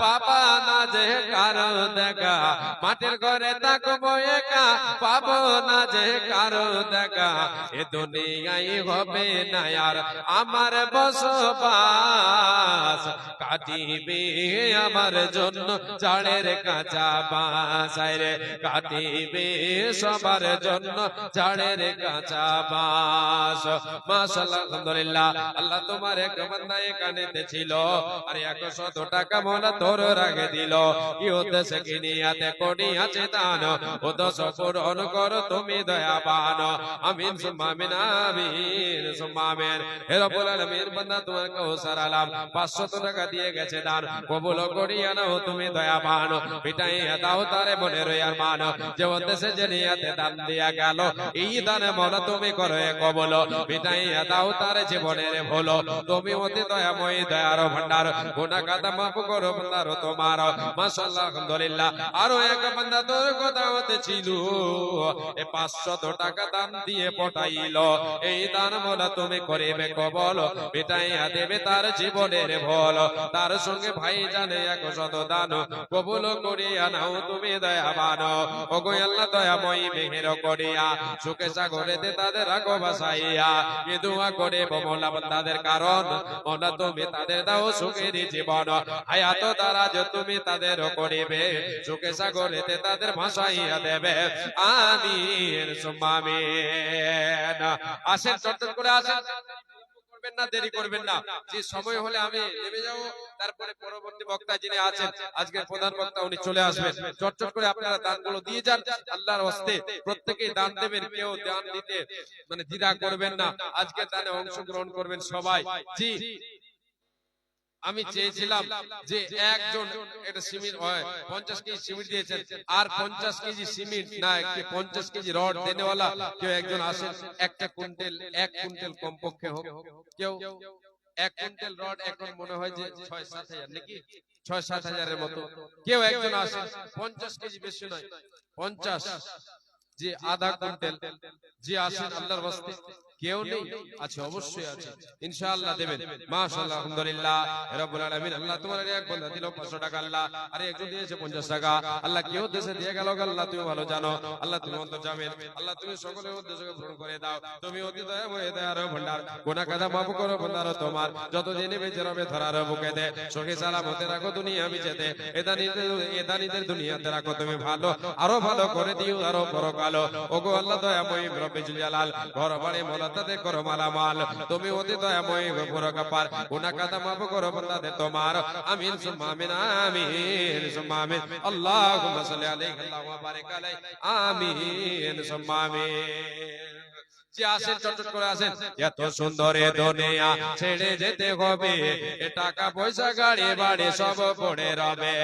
পাবা না যে কারো দেখা। মাটির ঘরে থাকবো একা, পাবো না যে কারো দেখা। এ দুনিয়ায় হবে না আর আমার বসবাস। কাটিবে আমার জন্য ঝাড়ের কাঁচা বাস, রে কাটিবে সবার জন্য ঝাড়ের কাঁচা বাস। মাশাআল্লাহ, আলহামদুলিল্লাহ। আল্লাহ তোমার এক বান্দা এখানেতে ছিল, আর 100 টাকা মোলা তোর রাগে দিল। কি উদ্দেশ্যে কি নিয়াতে করিয়াছে দান, উদ্দেশ্য পূরণ করো তুমি দয়াবান। আমিন সুম্মা আমিন, আমিন সুম্মা আমিন। হে রব্বুল আলামিন, বান্দা তোমার কাউসার আলম 500 টাকা দিয়ে গেছে, দান কবুল করিয়া নাও তুমি দয়াবান। মিটাইয়া দাও তারে মনের আরমান, যে উদ্দেশ্যে যে নিয়াতে দান দিয়া গেল, এই দানে মওলা তুমি করো কবুল। মিটাইয়া দাও তার জীবনের ভুল, তুমি অতি দয়াময় দয়ার ভান্ডার। গুনাহ কাদা মাফ করো ভান্ডার তোমার। মাশাআল্লাহ, আলহামদুলিল্লাহ। আরো এক বান্দা তোর কথা হতে ছিল, এ 500 টাকা দান দিয়ে পটাইল। এই দান মওলা তুমি করিবে কবুল, মিটাইয়া দেবে তার জীবনের ভুল। তার সঙ্গে ভাই জানে 100 দান কবুল করিয়া নাও তুমি দয়াবান। ওগো আল্লাহ দয়াময় মেহের করিয়া সুখে সাগরেতে তাদের রাখো বাসাইয়া। এ দোয়া করে মওলা বান্দাদের, কারণ মওলা তুমি তাদের দাও সুখের জীবন। হায়াত দ্বারা যে তুমি তাদের করিবে সুখে সাগরেতে তাদের ভাসাইয়া দেবে। আমিন সুম্মা আমিন। আসেন, চটচট করে আসেন, করবেন না, দেরি করবেন না। যে সময় হলে আমি নেমে যাব, তারপরে পরবর্তী বক্তা যিনি আছেন আজকের প্রধান বক্তা উনি চলে আসবেন। চটচট করে আপনারা দানগুলো দিয়ে যান আল্লাহর ওয়াস্তে। প্রত্যেকেই দান দেবেন, কেউ দান দিতে মানে দ্বিধা করবেন না। আজকের দানে অংশগ্রহণ করবেন সবাই। জি, আমি চেয়েছিলাম যে একজন একটা সিমেন্ট 50 কেজি সিমেন্ট দিয়েছেন, আর 50 কেজি সিমেন্ট না 50 কেজি রড দেনেওয়ালা কেউ একজন আসেন। একটা কুইন্টাল 1 কুইন্টাল কমপক্ষে হোক। কেউ 1 কুইন্টাল রড এখন মনে হয় যে 6-7 হাজার, নাকি 6-7 হাজারের মতো। কেউ একজন আসেন, 50 কেজি বেশি নয়, 50, যে আধা কুইন্টাল। যে আসেন আল্লাহর ওয়াস্তে। কেউ নেই? আছে, অবশ্যই আছে, ইনশাআল্লাহ দেবেন। মাশাআল্লাহ, আলহামদুলিল্লাহ রাব্বুল আলামিন। আল্লাহ তোমার এক বান্দা দিল 500 টাকা, আল্লাহ আরে একজন দিয়েছে 50 টাকা, আল্লাহ কি উদ্দেশ্যে দিয়ে গেল আল্লাহ তুমি ভালো জানো, আল্লাহ তুমি অন্তর্যামী, আল্লাহ তুমি সকলের উদ্দেশ্যকে পূরণ করে দাও। তুমি অতি দয়াময় দয়ার ভান্ডার, গুনাহ কাদা মাফ করো ভান্ডার তোমার, যতদিন বেঁচে রবে ধরার বুকে দে, সুখে সালামতে রাখো দুনিয়া বিচেতে, এদানিদের দুনিয়াতে রাখো তুমি ভালো, আরো ভালো করে দিও, আরো পরকালো। ওগো আল্লাহ দয়াময় রব্বুল জালাল, ঘর বাড়ি মোলাতাতে করো মালামাল, তুমি অতি দয়াময় পরকাপার, গুনাহ কাদা মাফ করো বান্দাদের তোমার। আমিন সুম্মা আমিন, আমিন সুম্মা আমিন। আল্লাহুম্মা সাল্লি আলাইহি ওয়া বারিক আলাইহি, আমিন সুম্মা আমিন। যে আসেন চটচট করে আসেন। এত সুন্দর এ দুনিয়া ছেড়ে যেতে হবে, এ টাকা পয়সা গাড়ি বাড়ি সব পড়ে রবে,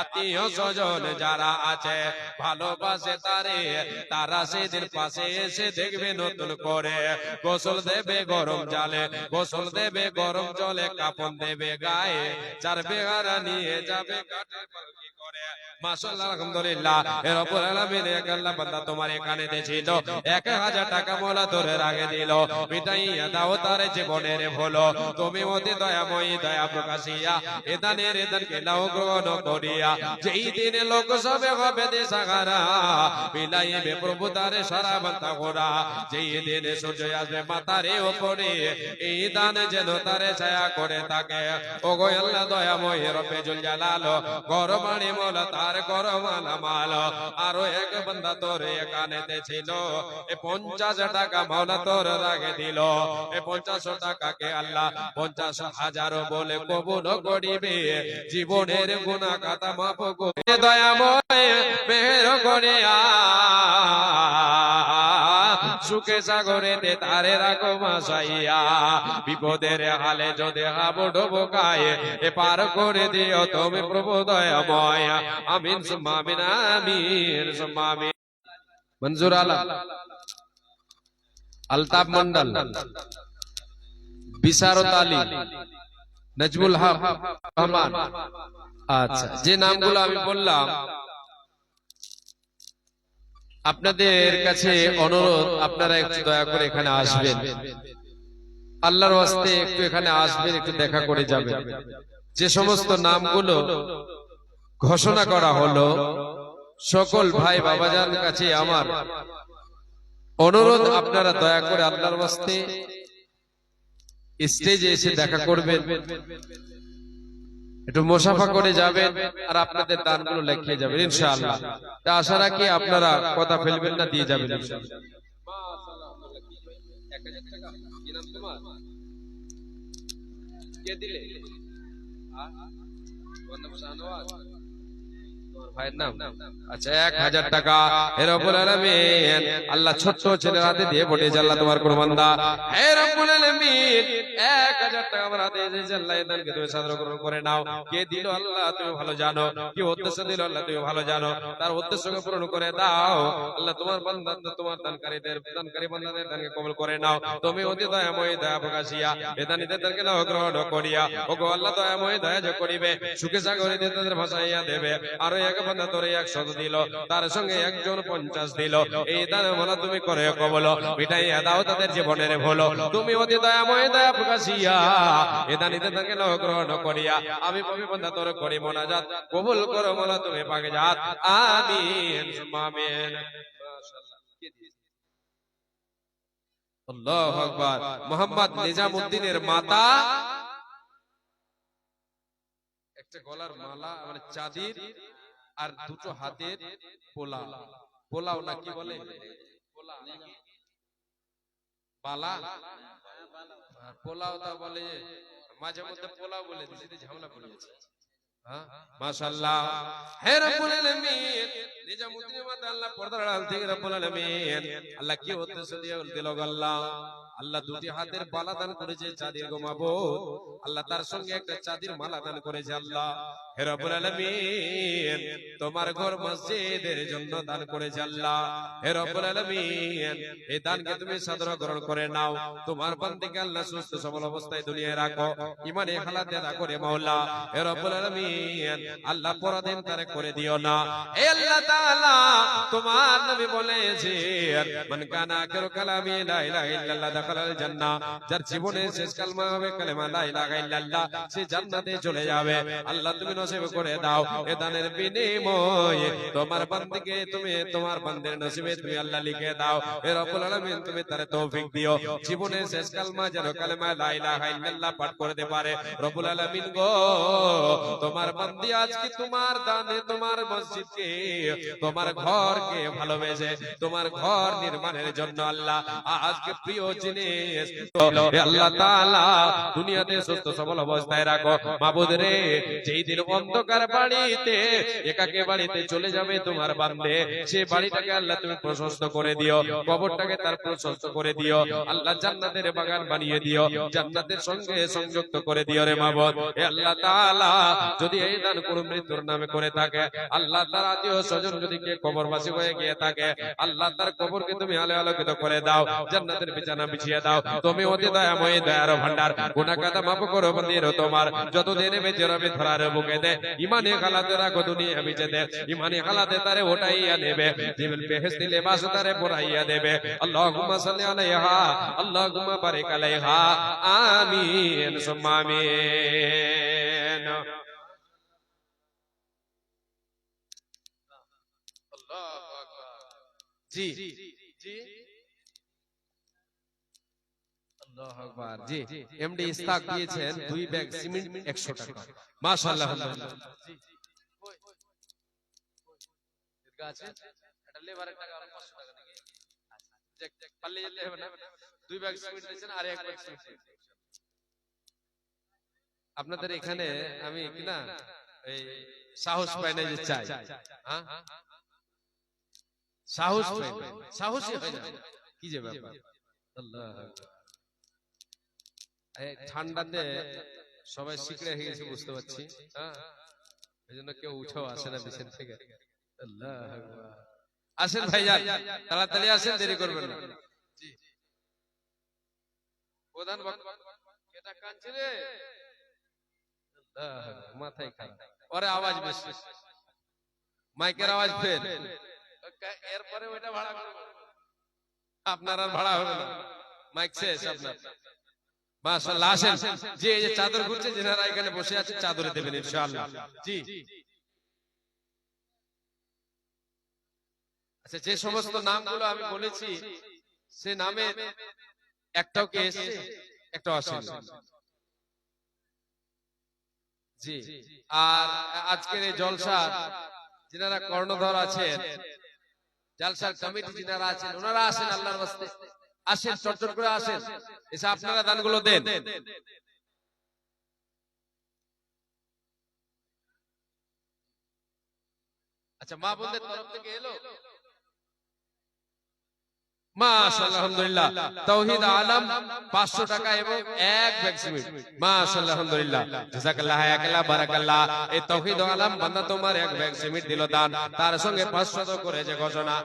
আত্মীয় স্বজন যারা আছে ভালোবাসে তারে, তারা সেদিন পাশে এসে দেখবে নতুন করে, গোসল দেবে গরম জালে, গোসল দেবে গরম জলে, কাপন দেবে গায়ে, যার বেহারা নিয়ে যাবে কাঠের পালকি করে। মাশাআল্লাহ, আলহামদুলিল্লাহ রব্বুল আলামিন। এক আল্লাহ বান্দা তোমার এখানে ছিল, 1000 টাকা মোলা ধরে রাখে দিল, মিটাইয়া দাও তার জীবনের ভুলো, তুমি অতি দয়াময়ী দয়া প্রকাশিয়া এদানের এদানকে নাও গ্রহণ করিয়া, যেই দিনে লোক সবে হবে দেশাগারা, বিলাইবে প্রভু তারে সারা বান্তা গোরা, যেই দিনে সূর্য আসবে মাথারে ওপরে, এই দান যেন তারে ছায়া করে থাকে। ওগো আল্লাহ দয়াময়ী রব্বুল জালাল, গরমানি মোলা তার গরমালা মাল, আরো এক বান্দা তোর এখানেতে ছিল, এ 50 টাকা মাওলা তোর রাগে দিল, এ 50 টাকাকে আল্লাহ 50,000 বলে কবুল করিবে, জীবনের গুনাহ খাতা মাফ করে দয়াময় মেহের করিয়া, সুখে সাগরেতে তারে রাখো মাসাইয়া, বিপদের হালে যদি হাবুড বোকায়, এ পার করে দিও তুমি প্রভু দয়াময়। আমিন সুম্মা আমিন, আমিন সুম্মা আমিন। মনজুর আলম, আলতাফ মন্ডল, বিশারত আলী, নজমুল হক রহমান। আচ্ছা, যে নামগুলো আমি বললাম, আপনাদের কাছে অনুরোধ, আপনারা একটু দয়া করে এখানে আসবেন, আল্লাহর ওয়াস্তে একটু এখানে আসবেন, একটু দেখা করে যাবেন। যে সমস্ত নামগুলো ঘোষণা করা হলো, সকল ভাই বাবাজান কাছে আমার অনুরোধ, আপনারা দয়া করে আল্লাহর ওয়াস্তে স্টেজে এসে দেখা করবেন, একটু মুসাফা করে যাবেন, আর আপনাদের দানগুলো লিখে যাবেন ইনশাআল্লাহ। তা আশা রাখি আপনারা কথা ফেলবেন না, দিয়ে যাবেন ইনশাআল্লাহ। কে দিলে? ভাইয়ের নাম? আচ্ছা, 1000 টাকা হে রব্বুল আলামিন। আল্লাহ ছোট্ট ছেলের হাতে দিয়ে বলেছে, আল্লাহ তোমার কোন বান্দা, হে রব্বুল আলামিন 1000 টাকা আমার হাতে দিয়েছে, আল্লাহ এই দানকে তুমি সাদর গ্রহণ করে নাও। কে দিল আল্লাহ তুমি ভালো জানো, কি উদ্দেশ্য দিল আল্লাহ তুমি ভালো জানো, তার উদ্দেশ্যকে পূরণ করে দাও আল্লাহ। তোমার বান্দা, তোমার দানকারী বান্দাদের দানকে কবুল করে নাও, তুমি অতি দয়াময় দয়া প্রকাশিয়া এ দানিদের দানকে নাও গ্রহণ করিয়া। ওগো আল্লাহ দয়াময় দয়া যে করিবে, সুখে সাগরে তাদের ভাসাইয়া দেবে। আর এক বান্দা তোরে 100 দিল, তার সঙ্গে একজন 50 দিল, এই দান মোলা তুমি করে কবল, মিটাইয়া দাও তাদের জীবনের ভুলো, তুমি অতি দয়াময় দয়া প্রকাশিয়া এ দানিদের দানকে নাও গ্রহণ করিয়া। আমি পাপী বান্দা তোর করি মোনাজাত, কবুল করো মোলা তুমি পাকে জাত। আমিন সুম্মা আমিন। আল্লাহু আকবার। মোহাম্মদ নিজামউদ্দিনের মাতা একটা গলার মালা, মানে চাঁদির, আর দুটো হাতের পোলা, পোলাও না কি বলে, বালা, পোলাও তা বলে, মাঝে মধ্যে পোলাও বলে দিতে ঝামেলা পড়েছে। মাশাআল্লাহ, হে রব্বুল আলামিন নিজামউদ্দিনের মাতা আল্লাহ পর্দার আড়াল থেকে রব্বুল আলামিন আল্লাহ কি উদ্দেশ্য দিয়ে দিল আল্লাহ, আল্লাহ দুটি হাতের বালা দান করেছে চাঁদের গো মাবুদ, আল্লাহ তার সঙ্গে একটা চাঁদের মালা দান করেছে আল্লাহ। হে রব্বুল আলামিন তোমার ঘর মসজিদের জন্য দান করেছে আল্লাহ। হে রব্বুল আলামিন এই দানকে তুমি সাদর গ্রহণ করে নাও। তোমার বান্দাকে আল্লাহ সুস্থ সবল অবস্থায় দুনিয়ায় রাখো, ইমানে হালাতে রাখো রে মাওলা। হে রব্বুল আলামিন আল্লাহ পরাধীন তারে করে দিও না। হে আল্লাহ তাআলা তোমার নবী বলেছেন মান কানা আখিরু কালামি লা ইলাহা ইল্লাল্লাহ দাখালাল জান্নাহ, যার জীবনের শেষ কালমা হবে কালেমা লা ইলাহা ইল্লাল্লাহ, সে জান্নাতে চলে যাবে। আল্লাহ তুমি নসিব করে দাও এ দানের বিনিময়ে তোমার বান্দাকে তুমি তোমার বান্দের নসিবে তুমি আল্লাহ লিখে দাও। হে রব্বুল আলামিন তুমি তারে তৌফিক দিও, জীবনের শেষ কালমা যেন কালেমা লা ইলাহা ইল্লাল্লাহ পাঠ করতে পারে। রব্বুল আলামিন গো তোমার বান্দি আজকে তোমার দানে তোমার মসজিদকে তোমার ঘরকে ভালোবেসে তোমার ঘর নির্মাণের জন্য আল্লাহ আজকে প্রিয় জিনিস হে আল্লাহ তাআলা দুনিয়াতে সুস্থ সবল অবস্থায় রাখো মাবুদ রে। যেই দিন অন্ধকার বাড়িতে একাকে বাড়িতে চলে যাবে তোমার বান্দে, সে বাড়িটাকে আল্লাহ তুমি প্রশস্ত করে দিও, কবরটাকে তার প্রশস্ত করে দিও আল্লাহ, জান্নাতের বাগান বানিয়ে দিও, জান্নাতের সঙ্গে সংযুক্ত করে দিও রে মাবুদ। হে আল্লাহ তাআলা যদি এই দান কোন মৃত্যুর নামে করে থাকে আল্লাহ, তার আত্মীয় স্বজন যদি কে কবরবাসী হয়ে গিয়ে থাকে আল্লাহ, তার কবরকে তুমি আলো আলোকিত করে দাও, জান্নাতের বিছানা বিছিয়ে দাও। তুমি অতি দয়াময় দয়ার ভান্ডার, গুনাহ কাদা মাফ করো বান্দির তোমার, যতদিন বেঁচে রবে ধরার বুকে দে, ইমানে হালাতে রাখো দুনিয়া বেঁচে দে, ইমানে হালাতে তারে ওঠাইয়া নেবে, জীবন বেহেশতি লেবাস তারে পরাইয়া দেবে। আল্লাহুম্মা সাল্লি আলাইহা আল্লাহুম্মা বারিক আলাইহা আমিন সুম্মা আমিন। জি জি আল্লাহু আকবার। জি এমডি ইসতাক দিয়েছেন 2 ব্যাগ সিমেন্ট 100 টাকা। মাশাআল্লাহ জি এর আছে এটা লেবারের টাকা আর 500 টাকা নাকি আচ্ছা পাল্লে যেতে হবে না। 2 ব্যাগ সিমেন্ট দিয়েছেন আর 1 ব্যাগ সিমেন্ট। আপনাদের এখানে আমি কিনা এই সাহস পাই না যে চাই, হ্যাঁ সাহস পাই, সাহসই হয় না, কি যে ব্যাপার। আল্লাহ এই ঠান্ডাতে সবাই শিকড়ে হয়ে গেছে বুঝতে পারছি, হ্যাঁ এইজন্য কেউ উঠেও আসে না বিছানা থেকে। আল্লাহ আকবার। আসেন ভাইজান তাড়াতাড়ি আসেন, দেরি করবেন না। জি প্রধান বক্তা এটা কাঁদছে রে, আল্লাহ মাথায় খারাপ, ওরে আওয়াজ বেশি, মাইকের আওয়াজ ফের, এরপরে ওইটা ভাড়া করবেন আপনার, আর ভাড়া হবে না, মাইক শেষ আপনার। মাশাআল্লাহ আসেন, যে এই যে চাদর ঘুরছে যারা এখানে বসে আছে চাদরে দেবেন ইনশাআল্লাহ। জি আচ্ছা, যে সমস্ত নামগুলো আমি বলেছি সে নামে একটাও কি এসেছে, একটাও আসেনি। জি আর আজকের এই জলসা যারা কর্ণধর আছেন, জলসার কমিটি যারা আছেন ওনারা আসেন, আল্লাহর রাস্তে আসেন, চটচট করে আসেন, এসে আপনারা দানগুলো দেন। আচ্ছা মা বোনদের তরফ থেকে এলো, মাশাআল্লাহ আলহামদুলিল্লাহ। তাওহীদ আলম 500 টাকা এবং 1 ব্যাগ সিমেন্ট, মাশাআল্লাহ আলহামদুলিল্লাহ, জাযাকাল্লাহ হায়াকাল্লাহ বারাকাল্লাহ। এই তাওহীদ আলম বান্দা তোমার 1 ব্যাগ সিমেন্ট দিল দান, তার সঙ্গে 500 করে যে ঘোষণা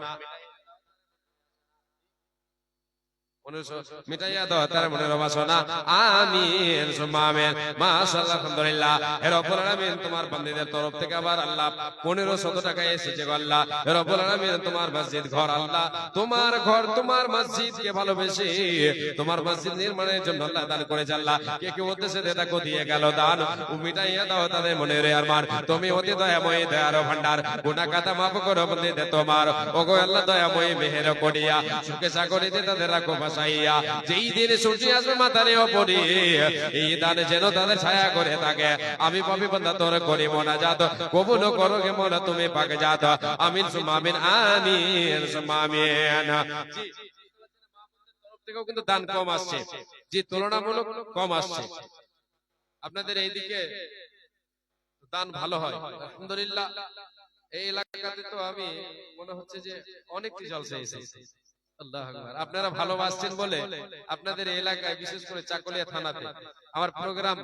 মিটাইয়া দাও তার মনের বাসনা, আমিন সুম্মা আমিন। মাশাআল্লাহ আলহামদুলিল্লাহ। হে রব্বুল আলামিন তোমার বান্দাদের তরফ থেকে আবার আল্লাহ 1500 টাকা এসেছে গো আল্লাহ। হে রব্বুল আলামিন তোমার মসজিদ ঘর আল্লাহ, তোমার ঘর তোমার মসজিদকে ভালোবেসে তোমার মসজিদ নির্মাণের জন্য আল্লাহ দান করেছে আল্লাহ। কে কে উদ্দেশ্যে দেখো দিয়ে গেল দান, মিটাইয়া দাও তাদের মনের আরমান, তুমি অতি দয়াময় দয়ার ভান্ডার, গুনাহ খাতা মাফ করো বান্দাদের তোমার, ওগো আল্লাহ দয়াময় মেহের করিয়া সুখে সাগরিতে তাদের রাখো বাসাইয়া, যেই দিন সূর্য আসবে মাথার উপরে এই দান যেন তাদের ছায়া করে থাকে। আমি পাপী বান্দা তোর করি মোনাজাত, কবুল করো গে মোলা তুমি পাক জাত, আমিন সুম্মা আমিন আমিন সুম্মা আমিন। জি তরফ থেকেও কিন্তু দান কম আসছে, জি তুলনামূলক কম আসছে। আপনাদের এইদিকে দান ভালো হয় আলহামদুলিল্লাহ। এই এলাকাতে তো আমি মনে হচ্ছে যে অনেকটি জলসা এসেছে, আল্লাহু আকবার। আপনারা ভালোবাসছেন বলে আপনাদের এলাকায় বিশেষ করে চাকুলিয়া থানাতে আমার প্রোগ্রাম,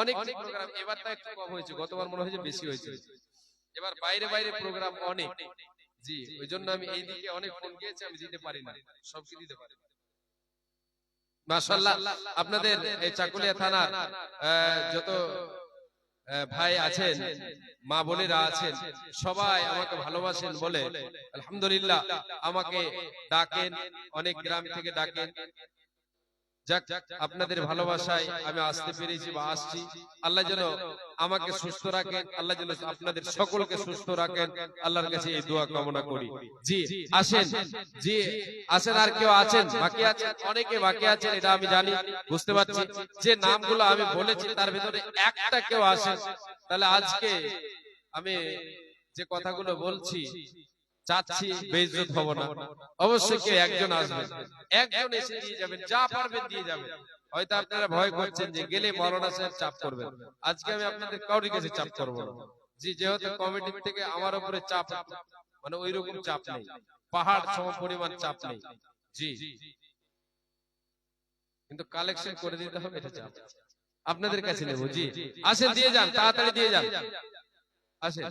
অনেক প্রোগ্রাম, এবার তো একটু কম হয়েছে, গতবার মনে হয়েছে বেশি হয়েছে, এবার বাইরে বাইরে প্রোগ্রাম অনেক। জি, ওই জন্য আমি এইদিকে অনেক ফোন গিয়েছে, আমি দিতে পারি না, সবকে দিতে পারি না। মাশাআল্লাহ, আপনাদের এই চাকুলিয়া থানার যত ভাই আছেন, মা বোনেরা আছেন, সবাই আমাকে ভালোবাসেন বলে আলহামদুলিল্লাহ আমাকে ডাকেন, অনেক গ্রাম থেকে ডাকেন। যাক, আপনাদের ভালোবাসায় আমি আসতে পেরেছি বা আসছি। আল্লাহ যেন আমাকে সুস্থ রাখেন, আল্লাহ যেন আপনাদের সকলকে সুস্থ রাখেন, আল্লাহর কাছে এই দোয়া কামনা করি। জি আসেন, জি আসেন। আর কেউ আছেন বাকি আছেন? অনেকে বাকি আছেন, এটা আমি জানি, বুঝতে পারছি। যে নামগুলো আমি বলেছি তার ভিতরে একটা কেউ আসেন, তাহলে আজকে আমি যে কথাগুলো বলছি চাচ্ছি বেইজ্জত হব না। অবশ্যই কেউ একজন আসবেন, একজন এসে দিয়ে যাবেন, যা পারবেন দিয়ে যাবেন। হয়তো আপনারা ভয় করছেন যে গেলে মাওলানা সাহেব চাপ করবেন, আজকে আমি আপনাদের কাউরি কাছে চাপ করব না। জি, যেহেতু কমিটি থেকে আমার উপরে চাপ, মানে ওই রকম চাপ নেই, পাহাড় সম পরিমাণ চাপ নেই। জি, কিন্তু কালেকশন করে দিতে হবে, এটা চাপ আপনাদের কাছে নেব। জি আসেন, দিয়ে যান, তাড়াতাড়ি দিয়ে যান, আসেন।